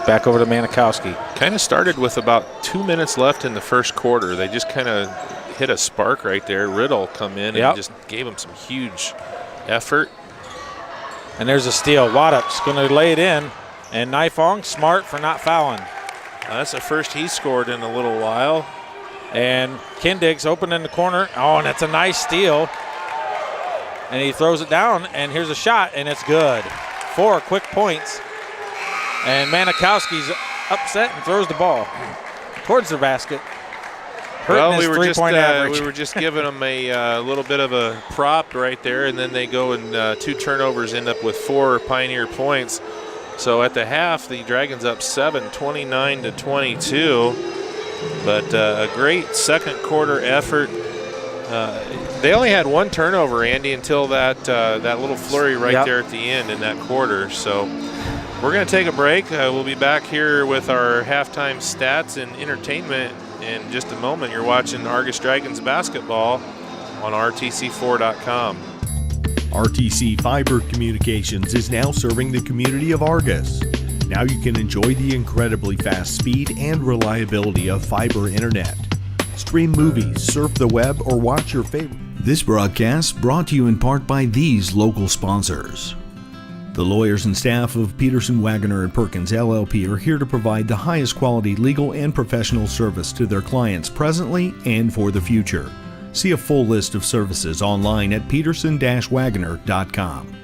Back over to Manikowski. Kind of started with about 2 minutes left in the first quarter. They just kind of hit a spark right there. Riddle come in and just gave them some huge effort. And there's a steal. Waddup's going to lay it in. And Nifong, smart for not fouling. That's the first he scored in a little while. And Kindig's open in the corner. Oh, and that's a nice steal. And he throws it down, and here's a shot, and it's good. 4 quick points. And Manikowski's upset and throws the ball towards the basket. Well, we were just giving them a little bit of a prop right there, and then they go and 2 turnovers, end up with 4 Pioneer points. So at the half, the Dragons up 7, 29-22. But a great second quarter effort. They only had 1 turnover, Andy, until that little flurry right there at the end in that quarter. So we're going to take a break. We'll be back here with our halftime stats and entertainment in just a moment. You're watching Argos Dragons basketball on RTC4.com. RTC Fiber Communications is now serving the community of Argos. Now you can enjoy the incredibly fast speed and reliability of fiber internet. Stream movies, surf the web, or watch your favorite. This broadcast brought to you in part by these local sponsors. The lawyers and staff of Peterson, Wagoner & Perkins LLP are here to provide the highest quality legal and professional service to their clients presently and for the future. See a full list of services online at peterson-wagoner.com.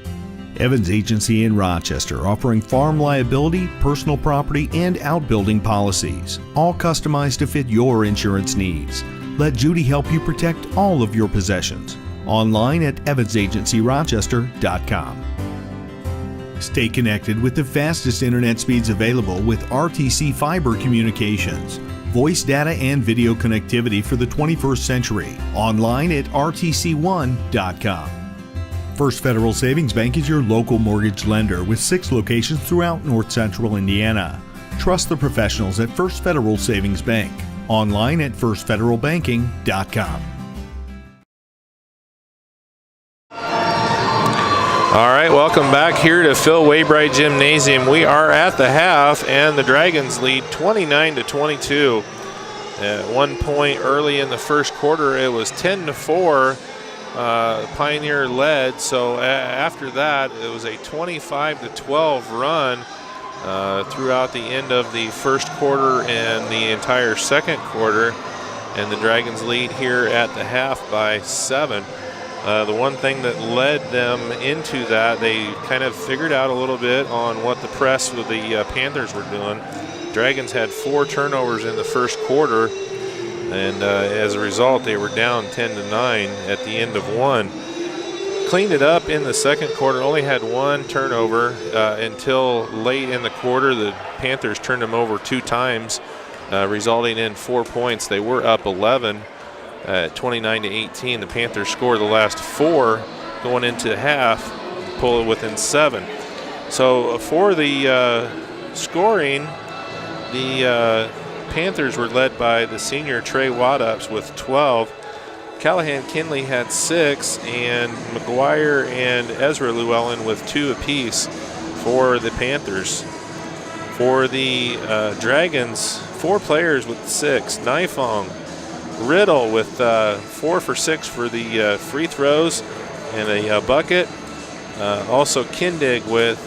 Evans Agency in Rochester, offering farm liability, personal property, and outbuilding policies, all customized to fit your insurance needs. Let Judy help you protect all of your possessions. Online at evansagencyrochester.com. Stay connected with the fastest internet speeds available with RTC Fiber Communications. Voice data and video connectivity for the 21st century. Online at rtc1.com. First Federal Savings Bank is your local mortgage lender with 6 locations throughout North Central Indiana. Trust the professionals at First Federal Savings Bank. Online at firstfederalbanking.com. All right, welcome back here to Phil Waybright Gymnasium. We are at the half, and the Dragons lead 29-22. At one point early in the first quarter, it was 10-4. Pioneer led, so after that, it was a 25-12 run throughout the end of the first quarter and the entire second quarter, and the Dragons lead here at the half by 7. The one thing that led them into that, they kind of figured out a little bit on what the press with the Panthers were doing. Dragons had 4 turnovers in the first quarter, and as a result, they were down 10-9 at the end of 1. Cleaned it up in the second quarter, only had 1 turnover until late in the quarter. The Panthers turned them over 2 times, resulting in 4 points. They were up 11 at 29-18. The Panthers scored the last 4 going into half, pull it within 7. So for the scoring, the Panthers were led by the senior Trey Waddups with 12. Callahan Kinley had 6, and McGuire and Ezra Llewellyn with 2 apiece for the Panthers. For the Dragons, 4 players with 6. Nifong, Riddle with 4 for 6 for the free throws and a bucket. Also Kindig with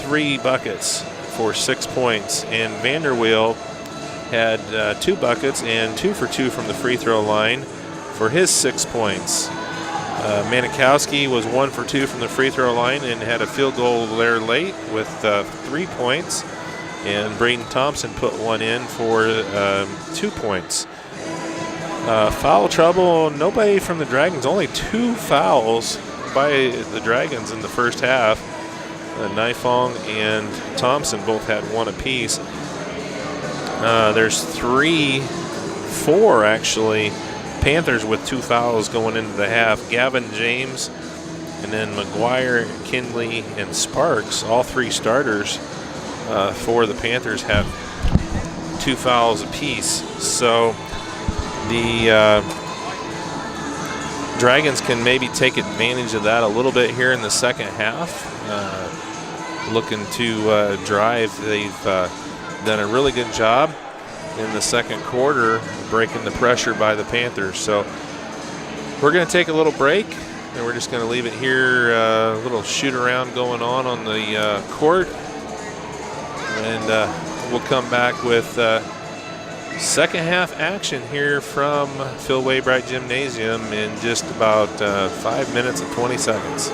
3 buckets for 6 points. And Vanderweel had 2 buckets and 2 for 2 from the free throw line for his 6 points. Manikowski was 1 for 2 from the free throw line and had a field goal there late with 3 points. And Braden Thompson put 1 in for 2 points. Foul trouble, nobody from the Dragons, only 2 fouls by the Dragons in the first half. Nifong and Thompson both had 1 apiece. There's 4 actually, Panthers with 2 fouls going into the half. Gavin James, and then McGuire, Kinley, and Sparks, all 3 starters for the Panthers have 2 fouls apiece. So the Dragons can maybe take advantage of that a little bit here in the second half. looking to drive. They've done a really good job in the second quarter breaking the pressure by the Panthers. So we're going to take a little break, and we're just going to leave it here. A little shoot around going on the court, and we'll come back with second half action here from Phil Waybright Gymnasium in just about 5 minutes and 20 seconds.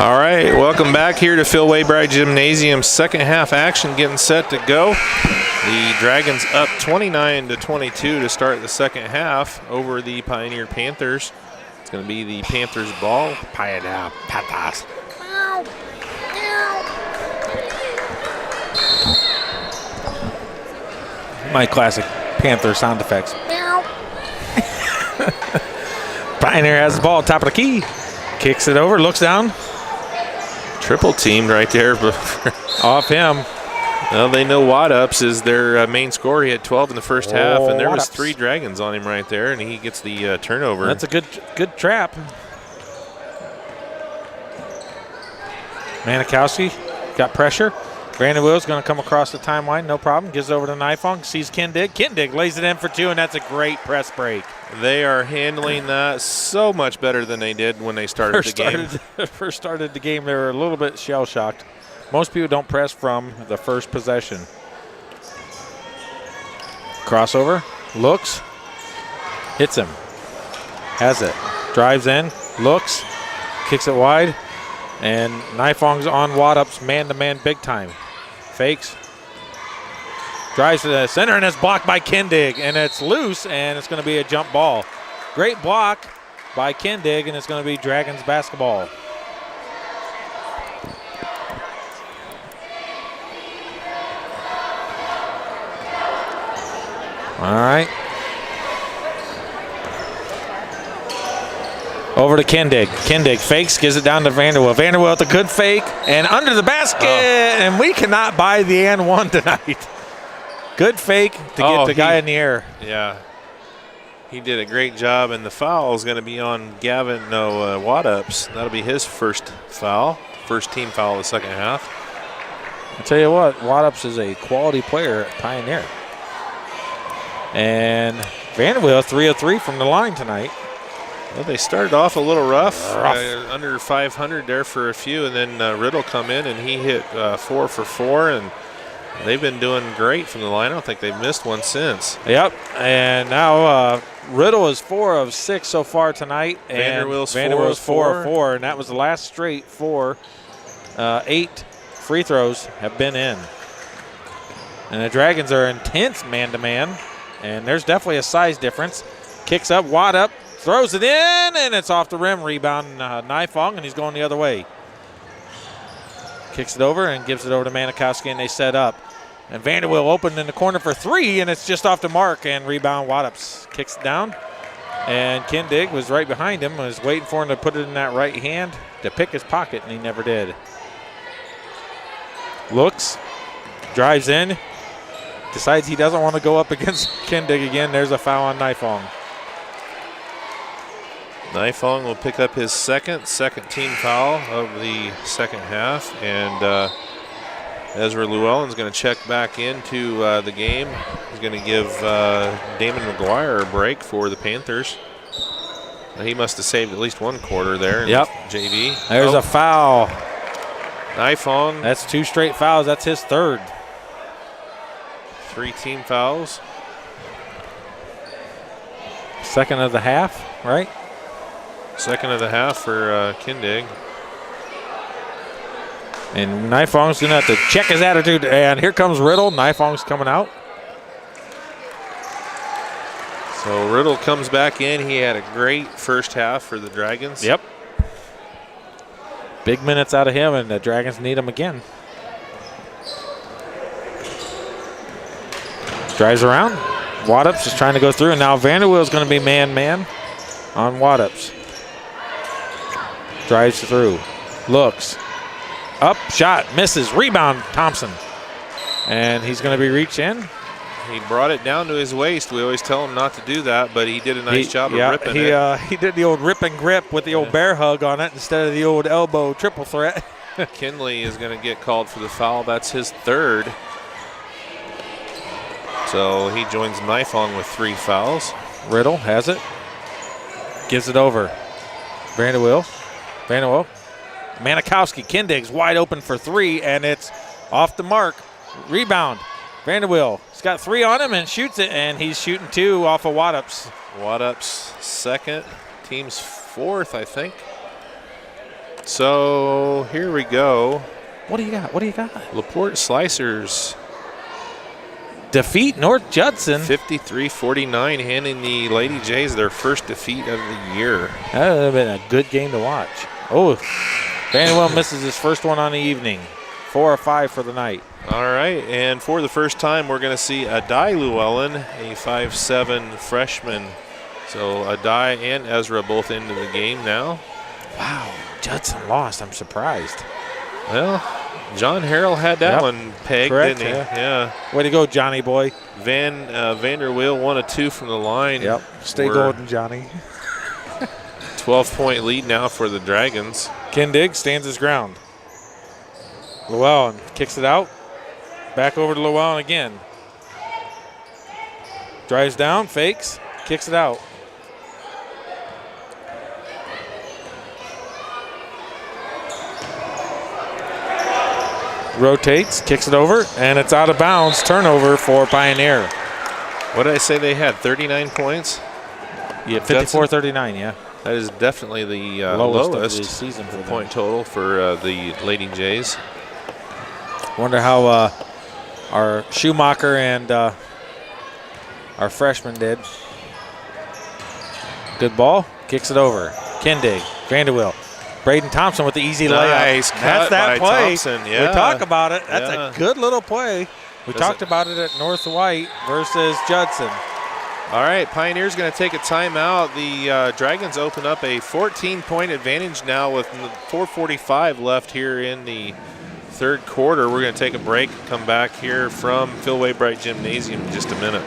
All right, welcome back here to Phil Waybright Gymnasium. Second half action getting set to go. The Dragons up 29-22 to start the second half over the Pioneer Panthers. It's going to be the Panthers ball. Pioneer Panthers. My classic Panther sound effects. Pioneer has the ball, top of the key. Kicks it over, looks down. Triple teamed right there. Off him. Well, they know Waddups is their main scorer. He had 12 in the first half, and there was Waddups. 3 Dragons on him right there, and he gets the turnover. That's a good trap. Manikowski got pressure. Brandon Will's going to come across the timeline, no problem. Gives it over to Nifong, sees Kindig. Kindig lays it in for 2, and that's a great press break. They are handling that so much better than they did when they started the game. First started the game, they were a little bit shell-shocked. Most people don't press from the first possession. Crossover, looks, hits him, has it, drives in, looks, kicks it wide, and Nifong's on Waddups man-to-man big time. Fakes, drives to the center, and it's blocked by Kindig, and it's loose, and it's going to be a jump ball. Great block by Kindig, and it's going to be Dragons basketball. All right. Over to Kindig. Kindig fakes, gives it down to Vanderwill. Vanderwill with a good fake, and under the basket, and we cannot buy the and one tonight. Good fake to get the guy in the air. Yeah. He did a great job, and the foul is going to be on Waddups. That'll be his first foul, first team foul of the second half. I'll tell you what, Waddups is a quality player at Pioneer. And Vanderwill 3 of 3 from the line tonight. Well, they started off a little rough. Under 500 there for a few, and then Riddle come in, and he hit 4 for 4, and they've been doing great from the line. I don't think they've missed one since. Yep, and now Riddle is 4 of 6 so far tonight. Vanderwill's 4 of 4, and that was the last straight 4. 8 free throws have been in. And the Dragons are intense man-to-man, and there's definitely a size difference. Kicks up, Waddup, throws it in, and it's off the rim. Rebound Nifong, and he's going the other way. Kicks it over and gives it over to Manikowski, and they set up. And Vanderwill opened in the corner for 3, and it's just off the mark, and rebound Waddups. Kicks it down, and Kindig was right behind him, was waiting for him to put it in that right hand to pick his pocket, and he never did. Looks, drives in, decides he doesn't want to go up against Kindig again. There's a foul on Nifong. Nifong will pick up his second team foul of the second half, and Ezra Llewellyn's going to check back into the game. He's going to give Damon McGuire a break for the Panthers. He must have saved at least one quarter there. Yep. JV. There's a foul. Nifong. That's 2 straight fouls. That's his 3rd. 3 team fouls. Second of the half, right? Second of the half for Kindig. And Nifong's going to have to check his attitude. And here comes Riddle. Nifong's coming out. So Riddle comes back in. He had a great first half for the Dragons. Yep. Big minutes out of him, and the Dragons need him again. Drives around. Waddups is trying to go through, and now Vanderwill's going to be man-man on Waddups. Drives through. Looks. Up, shot, misses. Rebound, Thompson. And he's going to be reached in. He brought it down to his waist. We always tell him not to do that, but he did a nice job of ripping it. He did the old rip and grip with the old bear hug on it instead of the old elbow triple threat. Kinley is going to get called for the foul. That's his 3rd. So he joins Nifong with 3 fouls. Riddle has it. Gives it over. Vanderwill. Manikowski. Kindig's wide open for 3, and it's off the mark. Rebound. Vanderwill. He's got 3 on him and shoots it, and he's shooting 2 off of Waddups. Waddups' second. Team's 4th, I think. So here we go. What do you got? What do you got? LaPorte Slicers Defeat North Judson. 53-49, handing the Lady Jays their first defeat of the year. That would have been a good game to watch. Oh, Vanderbilt misses his first one on the evening. 4 of 5 for the night. All right, and for the first time, we're going to see Adai Llewellyn, a 5'7" freshman. So Adai and Ezra both into the game now. Wow, Judson lost. I'm surprised. Well, John Harrell had that one pegged, correct, didn't he? Yeah. Way to go, Johnny boy. Vanderweel 1 of 2 from the line. Yep. Stay golden, Johnny. 12-point lead now for the Dragons. Kindig stands his ground. Llewellyn kicks it out. Back over to Llewellyn again. Drives down, fakes, kicks it out. Rotates, kicks it over, and it's out of bounds. Turnover for Pioneer. What did I say they had, 39 points? Yeah, 54-39, yeah. That is definitely the lowest lowest of the season for point total for the Lady Jays. Wonder how our Schumacher and our freshman did. Good ball, kicks it over. Kindig, Vanderweel. Braden Thompson with the easy nice layup. Cut That's that by play. Thompson. Yeah. We talk about it. That's a good little play. We talked about it at North White versus Judson. All right, Pioneer's going to take a timeout. The Dragons open up a 14-point advantage now with 4:45 left here in the third quarter. We're going to take a break, come back here from Phil Waybright Gymnasium in just a minute.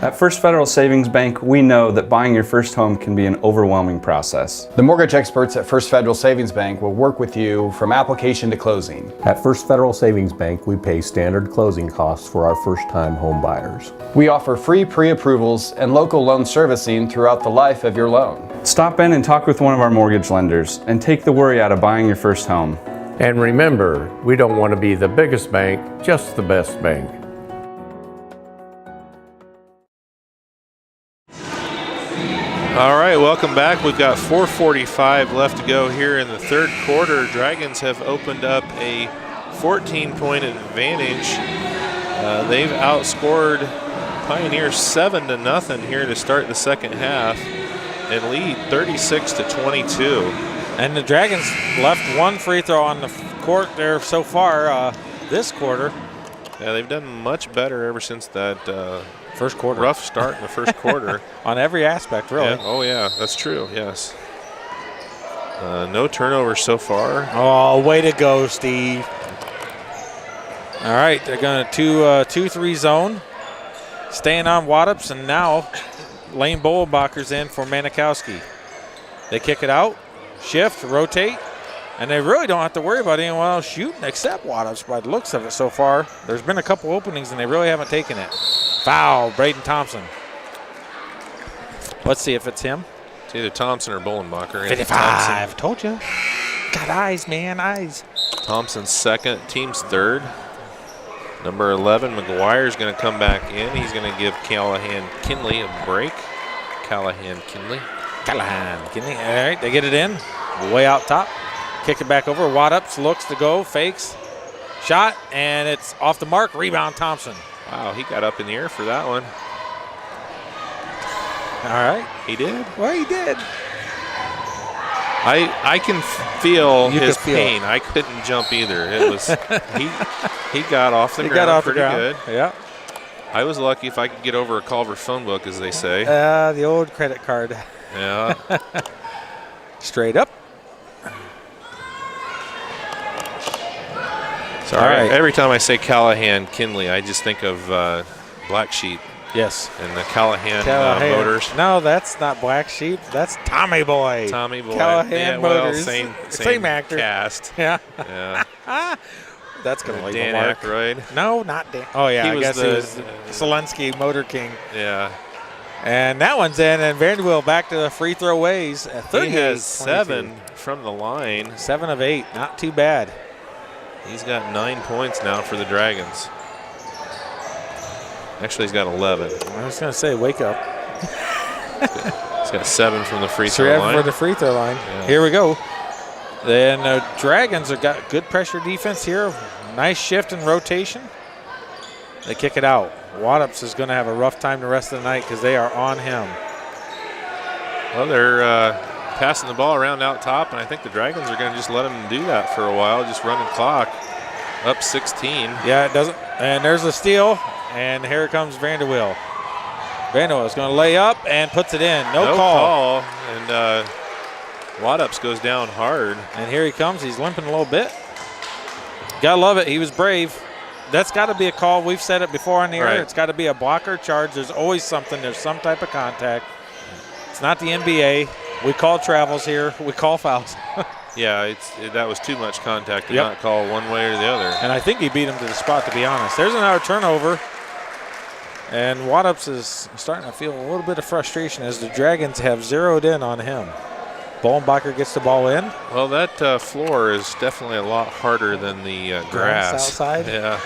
At First Federal Savings Bank, we know that buying your first home can be an overwhelming process. The mortgage experts at First Federal Savings Bank will work with you from application to closing. At First Federal Savings Bank, we pay standard closing costs for our first-time home buyers. We offer free pre-approvals and local loan servicing throughout the life of your loan. Stop in and talk with one of our mortgage lenders and take the worry out of buying your first home. And remember, we don't want to be the biggest bank, just the best bank. All right, welcome back. We've got 4:45 left to go here in the third quarter. Dragons have opened up a 14-point advantage. They've outscored Pioneer 7-0 here to start the second half and lead 36-22. And the Dragons left one free throw on the court there so far this quarter. Yeah, they've done much better ever since that first quarter. Rough start in the first quarter. On every aspect, really. Yeah. Oh, yeah, that's true, yes. No turnovers so far. Oh, way to go, Steve. All right, they're going to 2-3 zone. Staying on Waddups, and now Lane Bolenbacher's in for Manikowski. They kick it out, shift, rotate, and they really don't have to worry about anyone else shooting except Waddups by the looks of it so far. There's been a couple openings, and they really haven't taken it. Foul, Braden Thompson. Let's see if it's him. It's either Thompson or Bolenbacher. 55, told you. Got eyes, man, eyes. Thompson's second, team's third. Number 11, McGuire's going to come back in. He's going to give Callahan-Kinley a break. Callahan-Kinley. All right, they get it in. Way out top. Kick it back over. Waddups looks to go, fakes. Shot, and it's off the mark. Rebound, Thompson. Wow, he got up in the air for that one. All right. He did? Well, he did. I can feel his pain. It. I couldn't jump either. It was he got off the ground got off pretty the ground. good. Yeah. I was lucky if I could get over a Culver phone book, as they say. The old credit card. Yeah. Straight up. Sorry. All right. Every time I say Callahan-Kinley, I just think of Black Sheep. Yes. And the Callahan Motors. No, that's not Black Sheep. That's Tommy Boy. Tommy Boy. Callahan Motors. Well, same actor. Cast. Yeah. Yeah. That's going to leave Dan a mark. Aykroyd. No, not Dan. Oh, yeah. I guess he was Zelensky, Motor King. Yeah. And that one's in, and Vanderbilt back to the free throw ways at 38. He has 7 from the line. 7 of 8. Not too bad. He's got 9 points now for the Dragons. Actually, he's got 11. I was going to say, wake up. He's got 7 from the free throw line. 7 for the free throw line. Yeah. Here we go. Then the Dragons have got good pressure defense here. Nice shift in rotation. They kick it out. Waddups is going to have a rough time the rest of the night because they are on him. Well, they're passing the ball around out top, and I think the Dragons are going to just let them do that for a while, just run the clock. Up 16. Yeah, it doesn't. And there's a steal, and here comes Vanderwill. Vanderwill is going to lay up and puts it in. No call. And Waddups goes down hard. And here he comes. He's limping a little bit. Gotta love it. He was brave. That's got to be a call. We've said it before on the air. Right. It's got to be a blocker charge. There's always something. There's some type of contact. It's not the NBA. We call travels here. We call fouls. Yeah, that was too much contact to not call one way or the other. And I think he beat him to the spot, to be honest. There's another turnover. And Waddups is starting to feel a little bit of frustration as the Dragons have zeroed in on him. Bollenbacher gets the ball in. Well, that floor is definitely a lot harder than the grass outside. Yeah,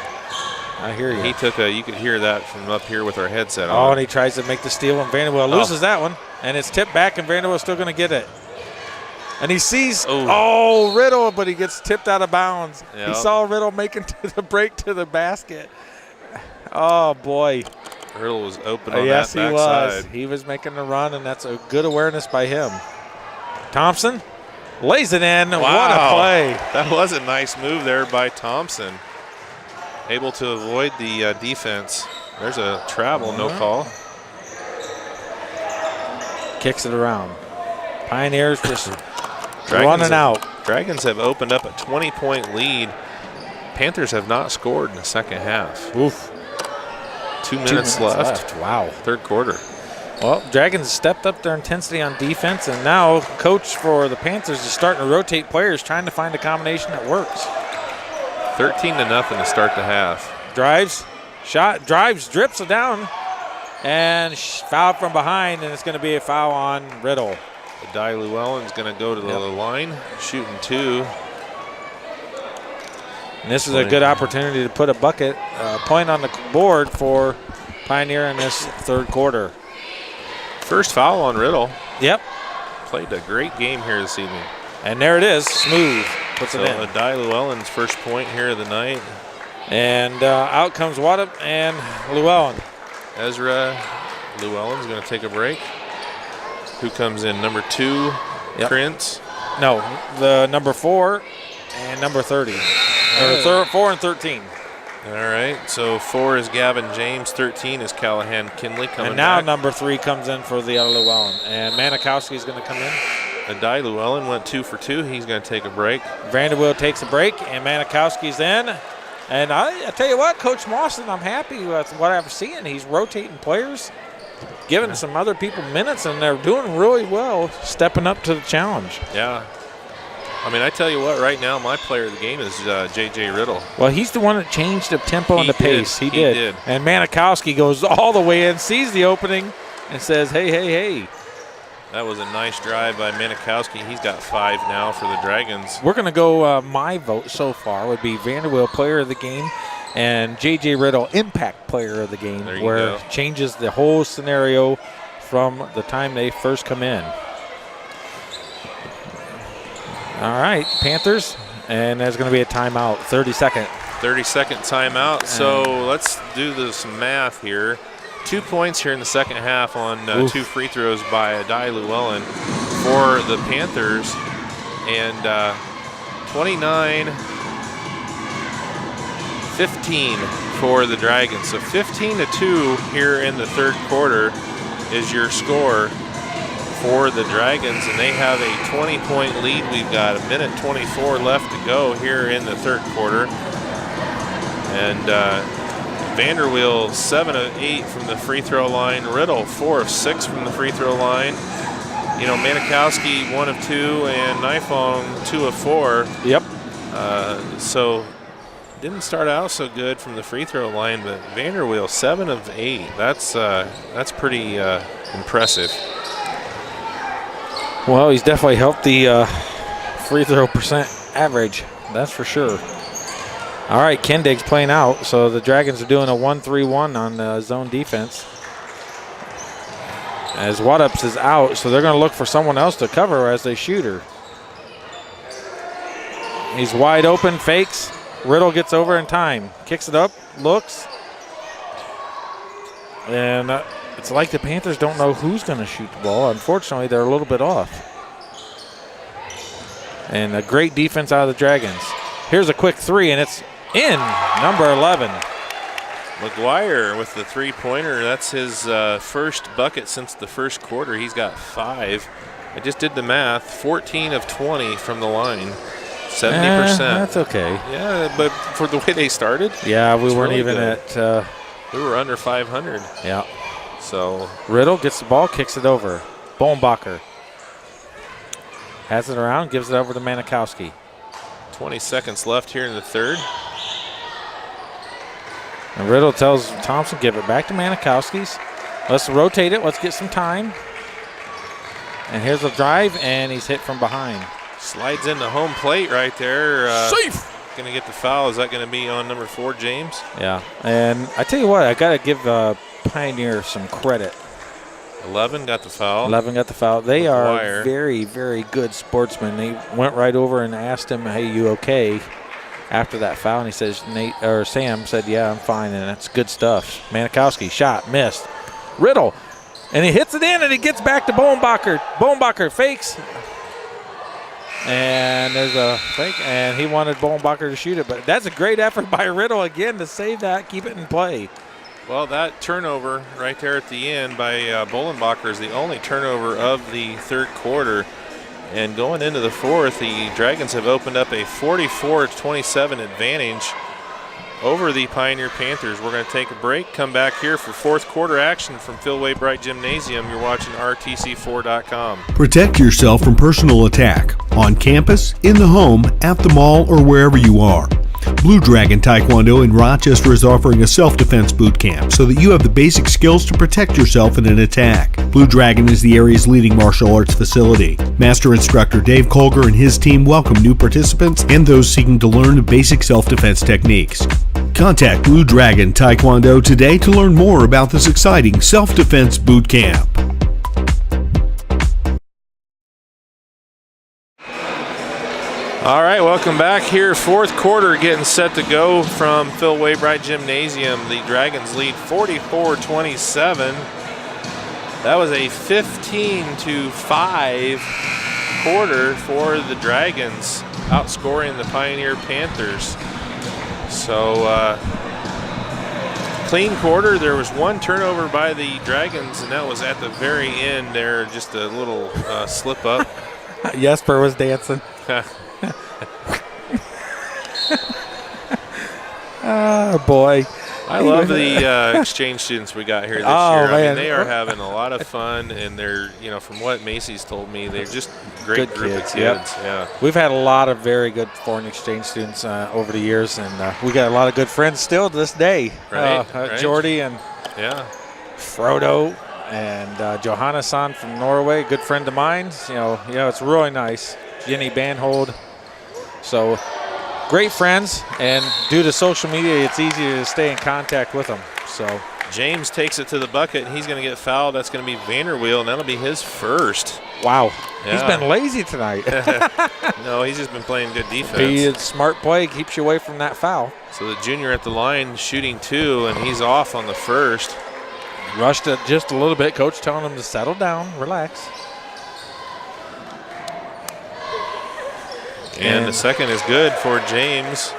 I hear you. He took you could hear that from up here with our headset on. Oh, and he tries to make the steal, and Vanderbilt loses that one. And it's tipped back, and Vanderbilt's still going to get it. And he sees, Riddle, but he gets tipped out of bounds. Yep. He saw Riddle making the break to the basket. Oh, boy. Riddle was open on yes, that backside. Yes, he was. He was making the run, and that's a good awareness by him. Thompson lays it in. Wow. What a play. That was a nice move there by Thompson. Able to avoid the defense. There's a travel, no call. Kicks it around. Pioneers just running out. Dragons have opened up a 20-point lead. Panthers have not scored in the second half. Oof. 2 minutes left. Wow. Third quarter. Well, Dragons stepped up their intensity on defense, and now coach for the Panthers is starting to rotate players, trying to find a combination that works. 13-0 to start the half. Drives, drips it down, and foul from behind, and it's going to be a foul on Riddle. Adai Llewellyn's going to go to the line, shooting 2. And this is a good opportunity to put a point on the board for Pioneer in this third quarter. First foul on Riddle. Yep. Played a great game here this evening. And there it is, smooth. Puts it in. Adai Llewellyn's first point here of the night. And out comes Waddup and Llewellyn. Ezra Llewellyn's going to take a break. Who comes in? Number 2, Prince? No, the number 4 and number 30. Or 4 and 13. All right, so 4 is Gavin James, 13 is Callahan Kinley coming And now back. number 3 comes in for the Llewellyn. And Manikowski is going to come in. Adai Llewellyn went 2 for 2. He's going to take a break. Vanderbilt takes a break, and Manikowski's in. And I tell you what, Coach Mawson, I'm happy with what I've seen. He's rotating players, giving some other people minutes, and they're doing really well, stepping up to the challenge. Yeah. I mean, I tell you what, right now, my player of the game is J.J. Riddle. Well, he's the one that changed the tempo and the pace. He did. And Manikowski goes all the way in, sees the opening, and says, hey, hey, hey. That was a nice drive by Manikowski. He's got 5 now for the Dragons. We're going to go, my vote so far would be Vanderbilt player of the game and J.J. Riddle impact player of the game, where it changes the whole scenario from the time they first come in. All right, Panthers, and there's going to be a timeout, 30-second. 30-second timeout. So let's do some math here. 2 points here in the second half on 2 free throws by Adai Llewellyn for the Panthers, and 29-15 for the Dragons. So 15-2 here in the third quarter is your score for the Dragons, and they have a 20-point lead. We've got 1:24 left to go here in the third quarter. And Vanderwill 7 of 8 from the free throw line. Riddle 4 of 6 from the free throw line. You know, Manikowski 1 of 2 and Nifong 2 of 4. Yep. So didn't start out so good from the free throw line, but Vanderwill 7 of 8. That's pretty impressive. Well, he's definitely helped the free throw percent average. That's for sure. All right, Kendig's playing out, so the Dragons are doing a 1-3-1 on zone defense. As Waddups is out, so they're going to look for someone else to cover as they shoot her. He's wide open, fakes. Riddle gets over in time. Kicks it up, looks. And it's like the Panthers don't know who's going to shoot the ball. Unfortunately, they're a little bit off. And a great defense out of the Dragons. Here's a quick three, and it's in, number 11. McGuire with the three-pointer. That's his first bucket since the first quarter. He's got 5. I just did the math. 14 of 20 from the line. 70%. That's okay. Yeah, but for the way they started. Yeah, we weren't really even good. at. We were under 500. Yeah. So Riddle gets the ball, kicks it over. Bohnbacher has it around, gives it over to Manikowski. 20 seconds left here in the third. And Riddle tells Thompson, give it back to Manikowski's. Let's rotate it. Let's get some time. And here's the drive, and he's hit from behind. Slides into home plate right there. Safe. Going to get the foul. Is that going to be on number 4, James? Yeah. And I tell you what, I got to give Pioneer some credit. 11 got the foul. 11 got the foul. They are McGuire. very, very good sportsmen. They went right over and asked him, hey, you okay? After that foul, and he says, Sam said, yeah, I'm fine, and that's good stuff. Manikowski, shot, missed. Riddle, and he hits it in, and he gets back to Bohnbacher. Bohnbacher fakes, and there's a fake, and he wanted Bohnbacher to shoot it, but that's a great effort by Riddle again to save that, keep it in play. Well, that turnover right there at the end by Bohnbacher is the only turnover of the third quarter. And going into the fourth, the Dragons have opened up a 44-27 advantage over the Pioneer Panthers. We're going to take a break, come back here for fourth quarter action from Phil Wainwright Gymnasium. You're watching RTC4.com. Protect yourself from personal attack on campus, in the home, at the mall, or wherever you are. Blue Dragon Taekwondo in Rochester is offering a self-defense boot camp so that you have the basic skills to protect yourself in an attack. Blue Dragon is the area's leading martial arts facility. Master instructor Dave Colger and his team welcome new participants and those seeking to learn the basic self-defense techniques. Contact Blue Dragon Taekwondo today to learn more about this exciting self-defense boot camp. All right, welcome back here. Fourth quarter getting set to go from Phil Wainwright Gymnasium. The Dragons lead 44-27. That was a 15-5 quarter for the Dragons, outscoring the Pioneer Panthers. So clean quarter. There was one turnover by the Dragons, and that was at the very end there, just a little slip up. Jesper was dancing. Oh, boy. I love the exchange students we got here this year. I mean, they are having a lot of fun, and they're, from what Macy's told me, they're just great good group kids, of kids. Yep. Yeah. We've had a lot of very good foreign exchange students over the years, and we got a lot of good friends still to this day. Right. Jordy and Frodo and Johanna-san from Norway, good friend of mine. It's really nice. Jenny Banhold. So great friends, and due to social media, it's easy to stay in contact with them. So James takes it to the bucket, and he's going to get fouled. That's going to be Vanderweel, and that'll be his first. Wow. Yeah. He's been lazy tonight. No, he's just been playing good defense. He smart play, keeps you away from that foul. So the junior at the line shooting 2, and he's off on the first. Rushed it just a little bit. Coach telling him to settle down, relax. And the second is good for James.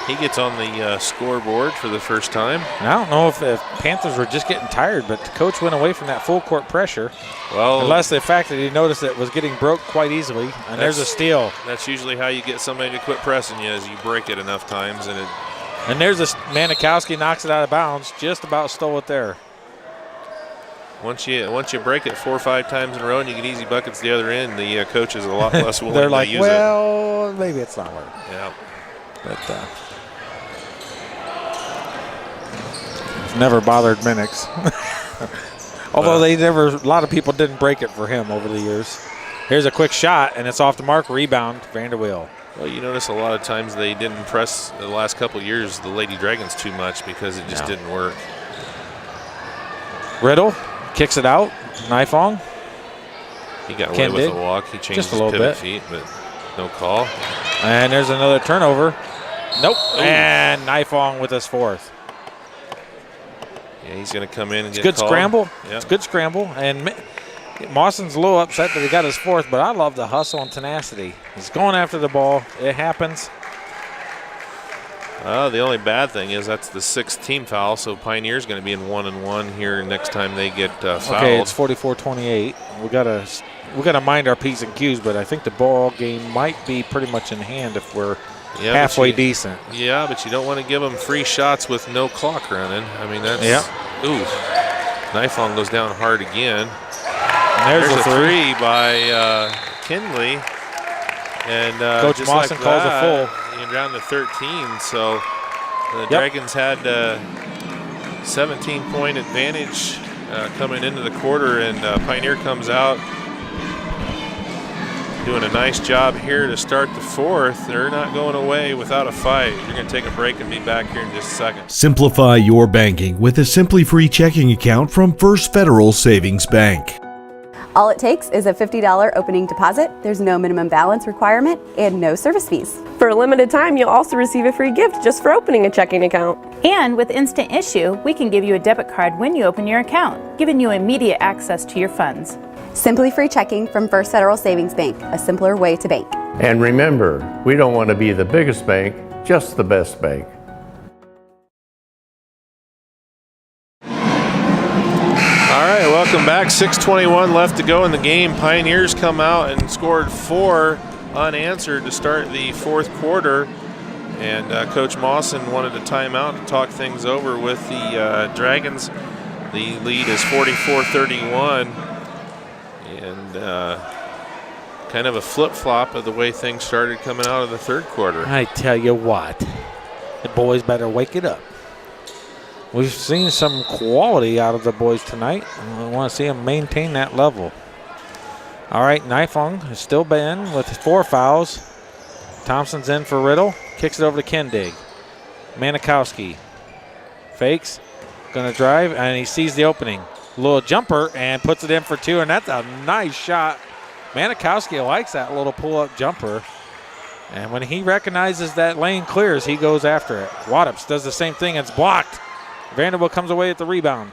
He gets on the scoreboard for the first time. And I don't know if the Panthers were just getting tired, but the coach went away from that full court pressure. Well, unless the fact that he noticed it was getting broke quite easily. And there's a steal. That's usually how you get somebody to quit pressing you, is you break it enough times. And there's a Manikowski knocks it out of bounds. Just about stole it there. Once you break it 4 or 5 times in a row and you get easy buckets the other end, the coach is a lot less willing They're to like, use well, maybe it's not working. Yeah. But it's never bothered Minix. Although a lot of people didn't break it for him over the years. Here's a quick shot, and it's off the mark. Rebound, Vanderweel. Well, you notice a lot of times they didn't press the last couple of years the Lady Dragons too much because it just didn't work. Riddle kicks it out. Knifong. He got away with a walk. He changed his pivot feet, but no call. And there's another turnover. Nope. Ooh. And Nifong with his fourth. Yeah, he's going to come in and it's get good called. Scramble. Yep. It's good scramble. And Mawson's a little upset that he got his fourth, but I love the hustle and tenacity. He's going after the ball. It happens. The only bad thing is that's the 6th team foul, so Pioneer's going to be in 1-1 here next time they get fouled. Okay, it's 44-28. We gotta mind our P's and Q's, but I think the ball game might be pretty much in hand if we're halfway decent. Yeah, but you don't want to give them free shots with no clock running. I mean, that's ooh. Nifong goes down hard again. And there's a three by Kinley, and Coach just Mawson like calls that, a full. Down to 13, so the Dragons had 17-point advantage coming into the quarter, and Pioneer comes out doing a nice job here to start the fourth. They're not going away without a fight. You're going to take a break and be back here in just a second. Simplify your banking with a Simply Free checking account from First Federal Savings Bank. All it takes is a $50 opening deposit. There's no minimum balance requirement and no service fees. For a limited time, you'll also receive a free gift just for opening a checking account. And with Instant Issue, we can give you a debit card when you open your account, giving you immediate access to your funds. Simply Free checking from First Federal Savings Bank, a simpler way to bank. And remember, we don't want to be the biggest bank, just the best bank. All right, welcome back. 6:21 left to go in the game. Pioneers come out and scored 4 unanswered to start the fourth quarter. And Coach Mawson wanted a timeout to talk things over with the Dragons. The lead is 44-31. And kind of a flip-flop of the way things started coming out of the third quarter. I tell you what, the boys better wake it up. We've seen some quality out of the boys tonight. I want to see them maintain that level. All right, Nifong is still banned with 4 fouls. Thompson's in for Riddle. Kicks it over to Kendig. Manikowski fakes, going to drive, and he sees the opening. Little jumper and puts it in for 2, and that's a nice shot. Manikowski likes that little pull-up jumper. And when he recognizes that lane clears, he goes after it. Waddups does the same thing. It's blocked. Vanderbilt comes away with the rebound.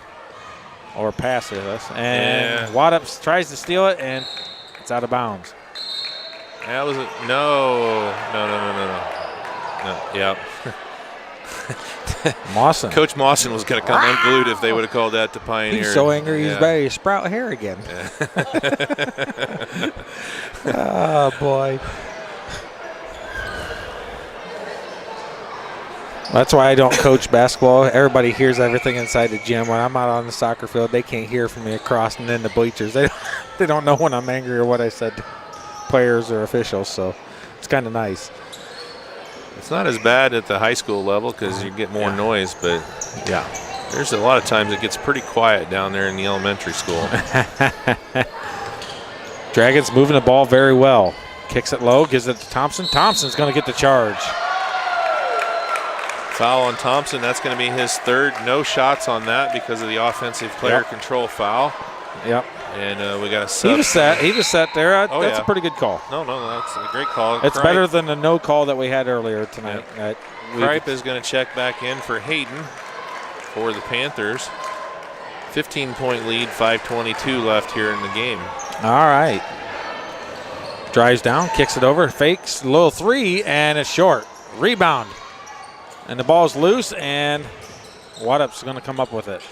Or pass it us. And Waddups tries to steal it, and it's out of bounds. That was no. Yep. Mawson. Coach Mawson was going to come unglued if they would have called that to Pioneer. He's so angry he's ready to sprout hair again. Oh, boy. That's why I don't coach basketball. Everybody hears everything inside the gym. When I'm out on the soccer field, they can't hear from me across and in the bleachers. They don't know when I'm angry or what I said to players or officials, so it's kind of nice. It's not as bad at the high school level because you get more noise, but there's a lot of times it gets pretty quiet down there in the elementary school. Dragons moving the ball very well. Kicks it low, gives it to Thompson. Thompson's going to get the charge. Foul on Thompson. That's going to be his third. No shots on that because of the offensive player control foul. Yep. And we got a sub. He was set there. That's a pretty good call. No, that's a great call. It's better than the no call that we had earlier tonight. Yep. Kripe is going to check back in for Hayden for the Panthers. 15-point lead, 5:22 left here in the game. All right. Drives down, kicks it over, fakes, little 3, and it's short. Rebound. And the ball's loose, and Waddup's going to come up with it.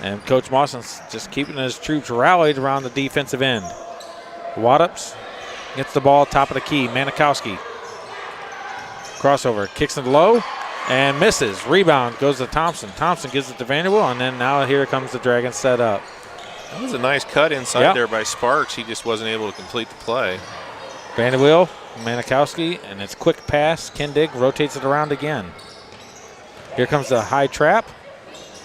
And Coach Mawson's just keeping his troops rallied around the defensive end. Waddups gets the ball top of the key. Manikowski. Crossover. Kicks it low and misses. Rebound goes to Thompson. Thompson gives it to Vanderbilt, and then now here comes the Dragons set up. That was a nice cut inside there by Sparks. He just wasn't able to complete the play. Vanderbilt, Manikowski, and it's quick pass. Kendig rotates it around again. Here comes the high trap.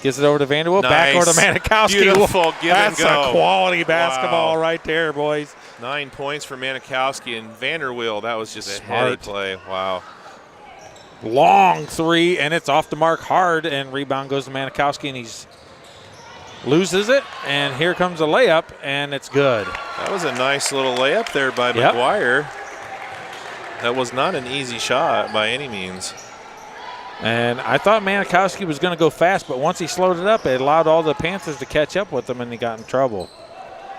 Gives it over to Vanderbilt. Nice. Back over to Manikowski. Beautiful give and go. That's a quality basketball right there, boys. 9 points for Manikowski and Vanderwill. That was just a smart play. Wow. Long 3, and it's off the mark hard, and rebound goes to Manikowski, and he's loses it, and here comes a layup, and it's good. That was a nice little layup there by McGuire. That was not an easy shot by any means. And I thought Manikowski was going to go fast, but once he slowed it up, it allowed all the Panthers to catch up with him, and he got in trouble.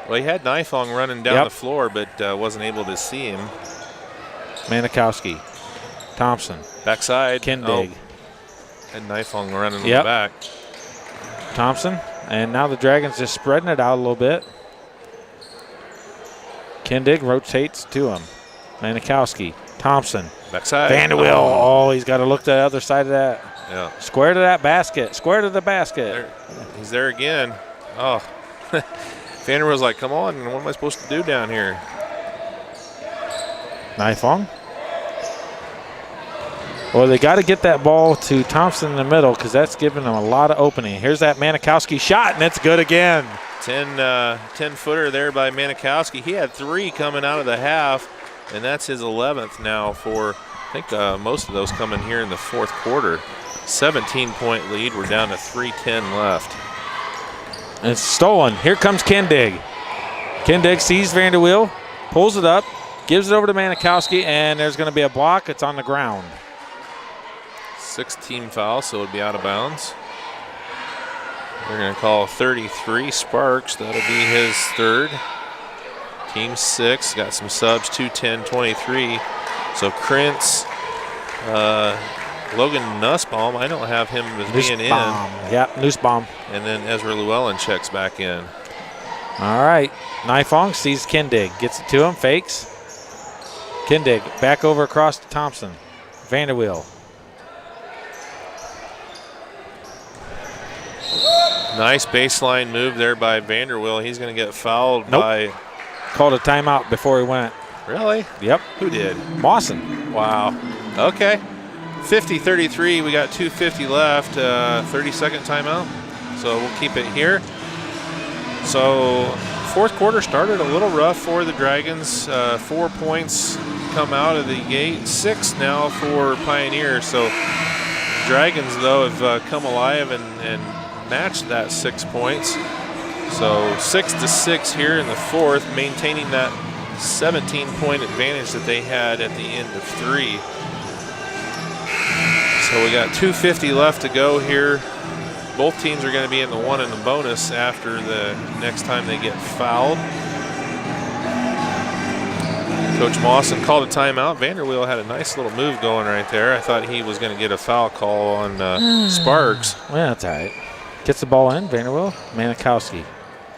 Well, he had Nifong running down the floor, but wasn't able to see him. Manikowski, Thompson, backside, Kindig. And Nifong running in the back. Thompson, and now the Dragons just spreading it out a little bit. Kindig rotates to him. Manikowski, Thompson, backside. Vanderweel. Oh, he's got to look to the other side of that. Yeah. Square to that basket. Square to the basket. He's there again. Oh. Vanderweel's like, come on, what am I supposed to do down here? Nifong. Well, they got to get that ball to Thompson in the middle because that's giving them a lot of opening. Here's that Manikowski shot, and it's good again. 10-footer there by Manikowski. He had 3 coming out of the half, and that's his 11th now for, I think, most of those coming here in the fourth quarter. 17-point lead. We're down to 3:10 left. And it's stolen. Here comes Kindig. Kindig sees Vanderweel, pulls it up, gives it over to Manikowski, and there's going to be a block. It's on the ground. 6-team foul, so it would be out of bounds. They're going to call 33 Sparks. That'll be his 3rd. Team 6, got some subs, 2-10, 23. So Krentz, Logan Nussbaum, I don't have him as being in. Yep, Nussbaum. And then Ezra Llewellyn checks back in. All right, Nifong sees Kindig, gets it to him, fakes. Kindig back over across to Thompson. Vanderweel. Nice baseline move there by Vanderweel. He's going to get fouled by. Called a timeout before he went. Really? Yep. Who did? Mawson. Wow. Okay. 50-33. We got 2:50 left. 30-second timeout. So we'll keep it here. So fourth quarter started a little rough for the Dragons. 4 points come out of the gate. 6 now for Pioneers. So Dragons, though, have come alive and matched that 6 points. So 6-6 here in the fourth, maintaining that 17-point advantage that they had at the end of 3. So we got 2:50 left to go here. Both teams are going to be in the 1 and the bonus after the next time they get fouled. Coach Mawson called a timeout. Vanderweel had a nice little move going right there. I thought he was going to get a foul call on Sparks. Well, that's all right. Gets the ball in, Vanderweel. Manikowski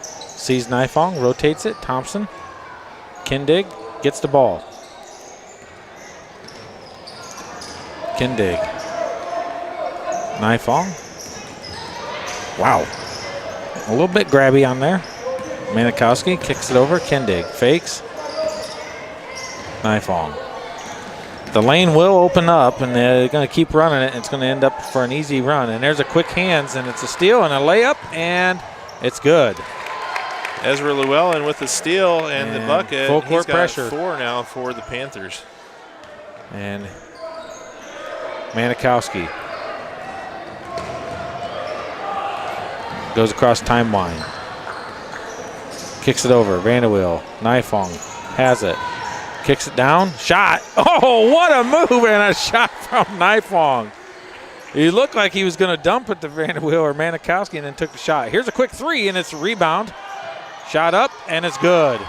sees Nifong, rotates it. Thompson. Kindig gets the ball. Kindig. Nifong. Wow. A little bit grabby on there. Manikowski kicks it over. Kindig fakes. Nifong. The lane will open up, and they're going to keep running it, and it's going to end up for an easy run. And there's a quick hands, and it's a steal and a layup, and it's good. Ezra Llewellyn with the steal and the bucket. Full court pressure. He's got 4 now for the Panthers. And Manikowski goes across timeline. Kicks it over. Vanderweel. Nifong has it. Kicks it down. Shot. Oh, what a move and a shot from Nifong. He looked like he was going to dump it to Vanderweel or Manikowski and then took the shot. Here's a quick 3, and it's a rebound. Shot up, and it's good.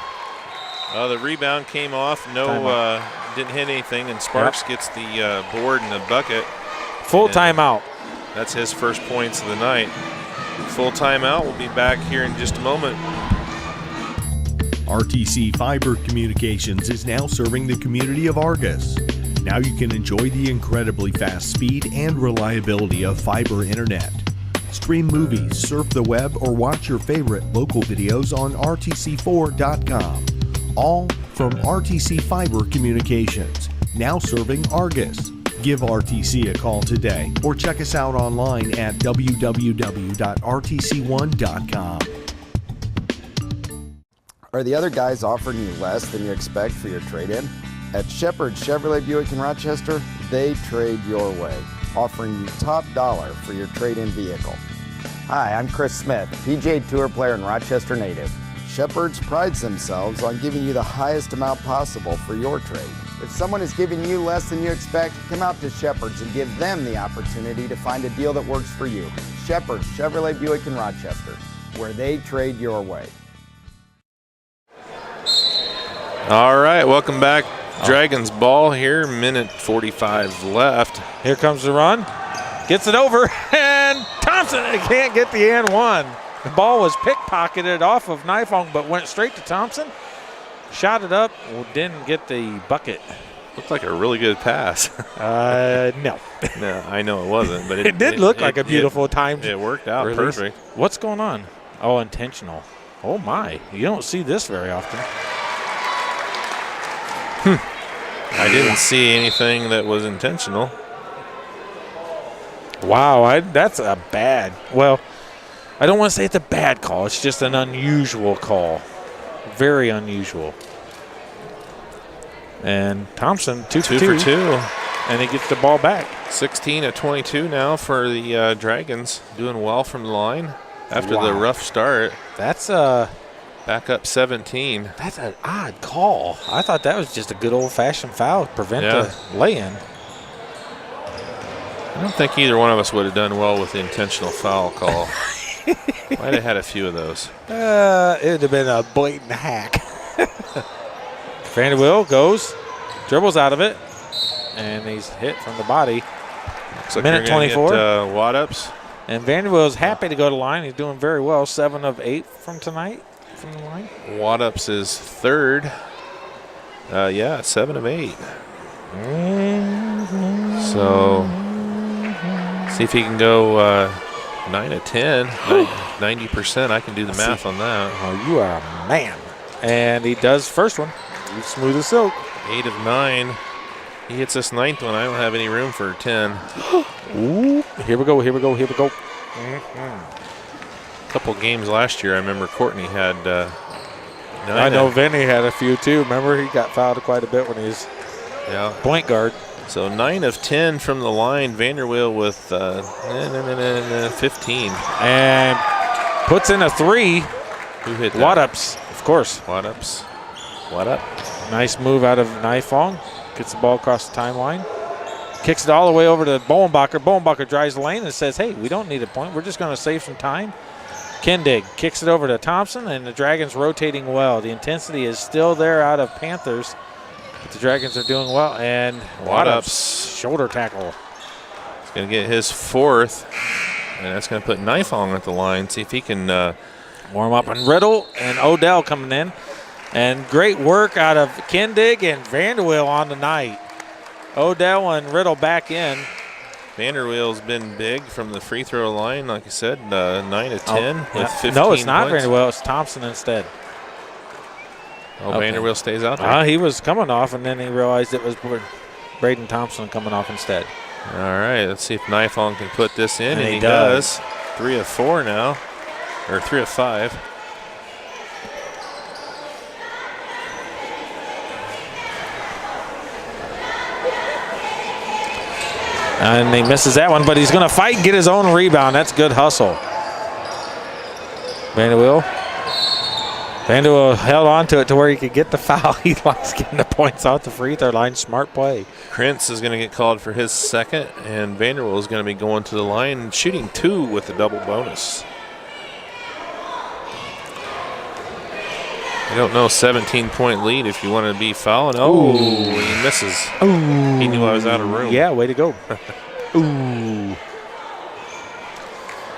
The rebound came off. No, didn't hit anything, and Sparks gets the board and the bucket. Full timeout. That's his first points of the night. Full timeout. We'll be back here in just a moment. RTC Fiber Communications is now serving the community of Argos. Now you can enjoy the incredibly fast speed and reliability of fiber internet. Stream movies, surf the web, or watch your favorite local videos on RTC4.com. All from RTC Fiber Communications, now serving Argos. Give RTC a call today or check us out online at www.rtc1.com. Are the other guys offering you less than you expect for your trade-in? At Shepherd Chevrolet Buick in Rochester, they trade your way, offering you top dollar for your trade-in vehicle. Hi, I'm Chris Smith, PGA Tour player and Rochester native. Shepherd's prides themselves on giving you the highest amount possible for your trade. If someone is giving you less than you expect, come out to Shepherd's and give them the opportunity to find a deal that works for you. Shepherd's Chevrolet Buick in Rochester, where they trade your way. All right, welcome back. Dragons ball here, minute 45 left. Here comes the run. Gets it over, and Thompson can't get the and one. The ball was pickpocketed off of Nifong, but went straight to Thompson. Shot it up, didn't get the bucket. Looked like a really good pass. No. No, I know it wasn't, but it did look like a beautiful time. It worked out release. perfect. What's going on? Oh, intentional. Oh, my. You don't see this very often. I didn't see anything that was intentional. Wow, that's a bad. Well, I don't want to say it's a bad call. It's just an unusual call. Very unusual. And Thompson, 2 for 2. And he gets the ball back. 16 of 22 now for the Dragons. Doing well from the line after the rough start. That's back up 17. That's an odd call. I thought that was just a good old-fashioned foul to prevent the lay-in. I don't think either one of us would have done well with the intentional foul call. Might have had a few of those. It would have been a blatant hack. Vanderbilt goes, dribbles out of it, and he's hit from the body. Looks like minute 24. Wad-ups. And Vanderbilt's happy to go to line. He's doing very well. 7 of 8 from tonight from the line. Wad-ups is third. 7 of 8. So see if he can go 9 of 10, 90%. I can do the math on that. Oh, you are a man. And he does first one. He's smooth as silk. 8 of 9. He hits this 9th one. I don't have any room for 10. Ooh, here we go. A couple games last year, I remember Courtney had 9. I know Vinny had a few too. Remember, he got fouled quite a bit when he was point guard. So 9 of 10 from the line. Vanderbilt with 15. And puts in a 3. Who hit that? Wad-ups, of course. Wad-ups. What up? Nice move out of Nifong. Gets the ball across the timeline. Kicks it all the way over to Bowenbacher. Bowenbacher drives the lane and says, hey, we don't need a point. We're just going to save some time. Kendig kicks it over to Thompson, and the Dragons rotating well. The intensity is still there out of Panthers, but the Dragons are doing well. And Wad-ups, shoulder tackle. He's going to get his 4th, and that's going to put Nifong at the line. See if he can warm up. And Riddle and Odell coming in. And great work out of Kendig and Vanderwill on the night. Odell and Riddle back in. Vanderwill's been big from the free throw line, like I said, 9 of 10 with 15 No, it's not points. Vanderwill. It's Thompson instead. Oh, okay. Vanderbilt stays out there. He was coming off, and then he realized it was Braden Thompson coming off instead. All right, let's see if Nifong can put this in, and he does. 3 of 4 now, or 3 of 5. And he misses that one, but he's going to fight and get his own rebound. That's good hustle. Vanderbilt held on to it to where he could get the foul. He likes getting the points off the free throw line. Smart play. Krentz is going to get called for his 2nd, and Vanderbilt is going to be going to the line and shooting 2 with the double bonus. I don't know, 17-point lead if you want to be fouling. Oh, he misses. Ooh. He knew I was out of room. Yeah, way to go. Ooh.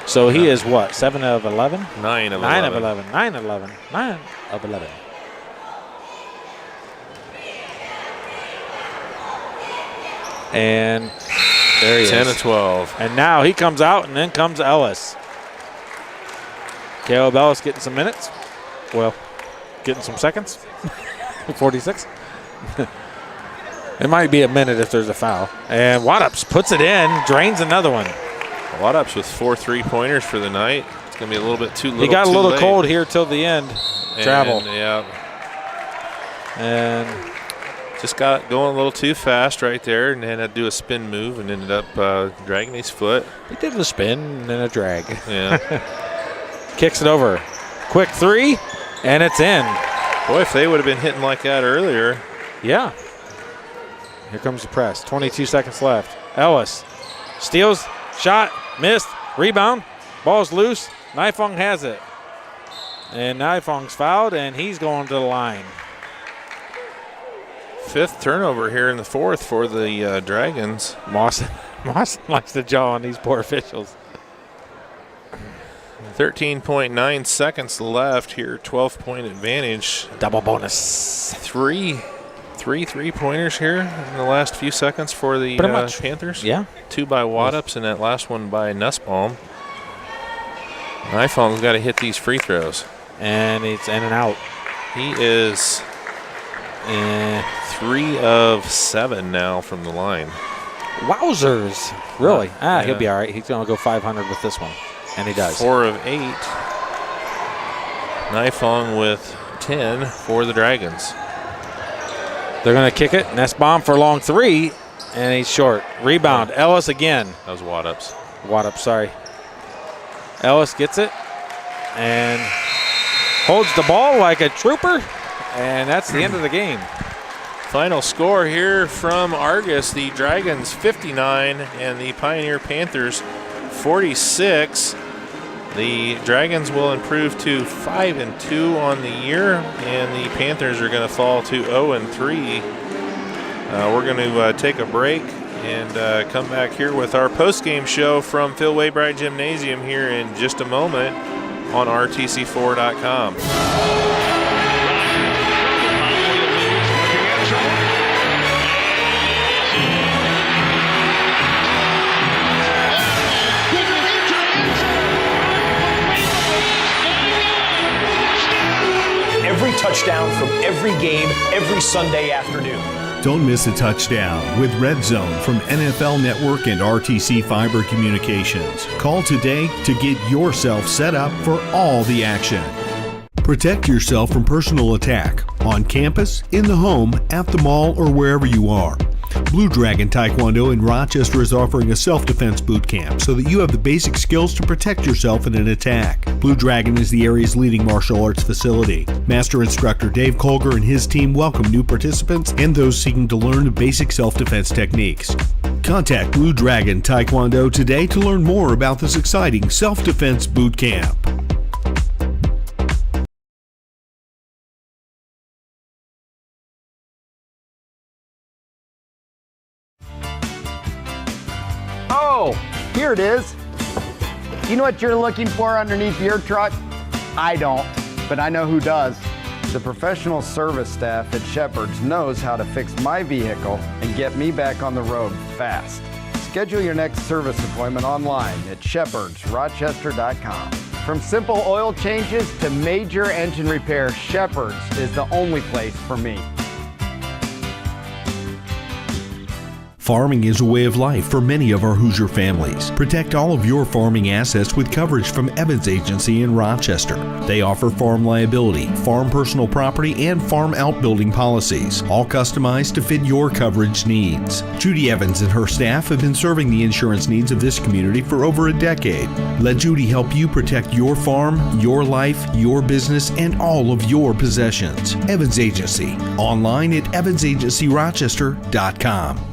So he is what, 7 of 11? 9 of 11. 9 of 11. 9 of 11. 9 of 11. And there he is. 10 of 12. And now he comes out, and then comes Ellis. Caleb Ellis getting some minutes. Well, getting some seconds. 46. It might be a minute if there's a foul. And Wad-ups puts it in, drains another one. Wad-ups with 4 3-pointers for the night. It's going to be a little bit too little. He got a little late. cold here till the end. Travel. Yeah. And just got going a little too fast right there, and then had to do a spin move and ended up dragging his foot. He did a spin and then a drag. Yeah. Kicks it over. Quick 3, and it's in. Boy, if they would have been hitting like that earlier. Yeah. Here comes the press. 22 seconds left. Ellis steals, shot, missed, rebound. Ball's loose. Nifong has it. And Nifong's fouled, and he's going to the line. 5th turnover here in the 4th for the Dragons. Moss likes to jaw on these poor officials. 13.9 seconds left here. 12-point advantage. Double bonus. Three 3-pointers here in the last few seconds for the Panthers. Yeah. 2 by Waddups and that last one by Nussbaum. Nifong's got to hit these free throws. And it's in and out. He is 3 of 7 now from the line. Wowzers. Really? He'll be all right. He's going to go 500 with this one. And he does. 4 of 8. Nifong with 10 for the Dragons. They're going to kick it. Nussbaum for a long 3. And he's short. Rebound. Ellis again. That was Waddups. Waddup, sorry. Ellis gets it and holds the ball like a trooper, and that's the end of the game. Final score here from Argos, the Dragons 59 and the Pioneer Panthers 46. The Dragons will improve to 5-2 on the year, and the Panthers are going to fall to 0-3. We're going to take a break and come back here with our post-game show from Phil Waybright Gymnasium here in just a moment on RTC4.com. Every touchdown from every game, every Sunday afternoon. Don't miss a touchdown with Red Zone from NFL Network and RTC Fiber Communications. Call today to get yourself set up for all the action. Protect yourself from personal attack on campus, in the home, at the mall, or wherever you are. Blue Dragon Taekwondo in Rochester is offering a self-defense boot camp so that you have the basic skills to protect yourself in an attack. Blue Dragon is the area's leading martial arts facility. Master instructor Dave Colger and his team welcome new participants and those seeking to learn the basic self-defense techniques. Contact Blue Dragon Taekwondo today to learn more about this exciting self-defense boot camp. Oh, here it is. You know what you're looking for underneath your truck? I don't, but I know who does. The professional service staff at Shepherd's knows how to fix my vehicle and get me back on the road fast. Schedule your next service appointment online at shepherdsrochester.com. From simple oil changes to major engine repairs, Shepherd's is the only place for me. Farming is a way of life for many of our Hoosier families. Protect all of your farming assets with coverage from Evans Agency in Rochester. They offer farm liability, farm personal property, and farm outbuilding policies, all customized to fit your coverage needs. Judy Evans and her staff have been serving the insurance needs of this community for over a decade. Let Judy help you protect your farm, your life, your business, and all of your possessions. Evans Agency, online at evansagencyrochester.com.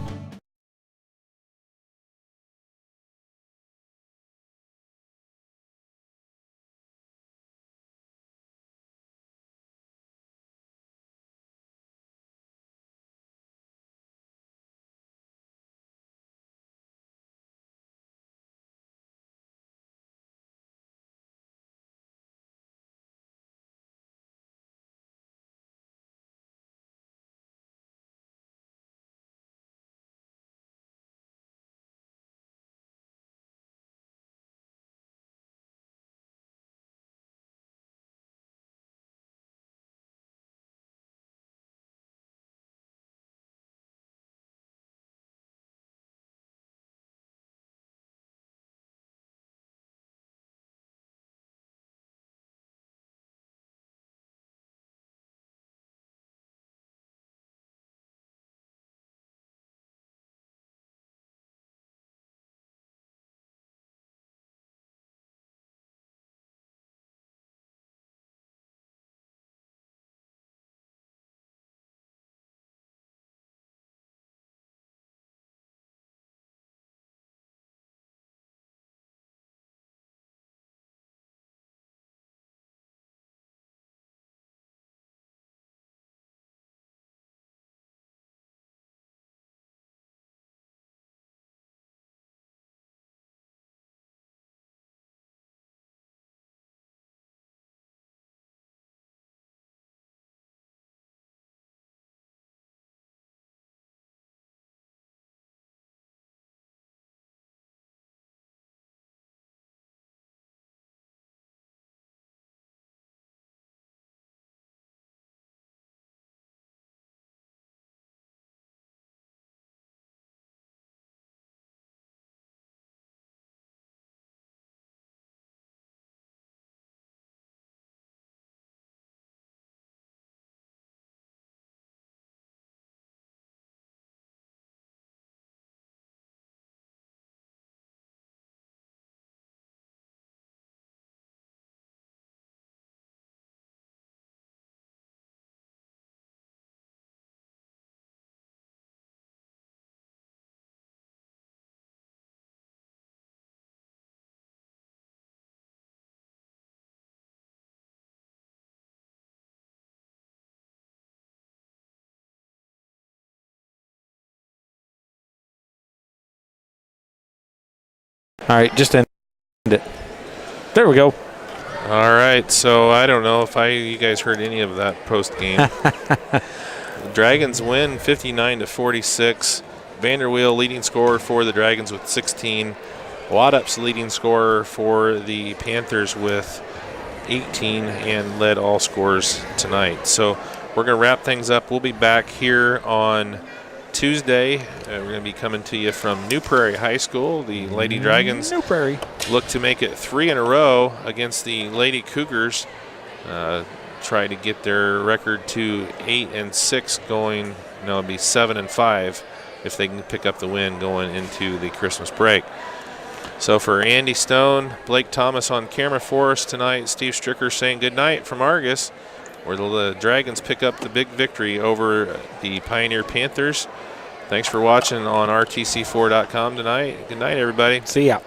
All right, just end it. There we go. All right, so I don't know if you guys heard any of that post game. The Dragons win 59-46. Vanderweel leading scorer for the Dragons with 16. Waddup's leading scorer for the Panthers with 18 and led all scores tonight. So we're going to wrap things up. We'll be back here on Tuesday. We're going to be coming to you from New Prairie High School. The Lady Dragons New Prairie look to make it 3 in a row against the Lady Cougars. Try to get their record to 8-6 going. No, it'll be 7-5 if they can pick up the win going into the Christmas break. So for Andy Stone, Blake Thomas on camera for us tonight, Steve Stricker saying good night from Argos, where the Dragons pick up the big victory over the Pioneer Panthers. Thanks for watching on RTC4.com tonight. Good night, everybody. See ya.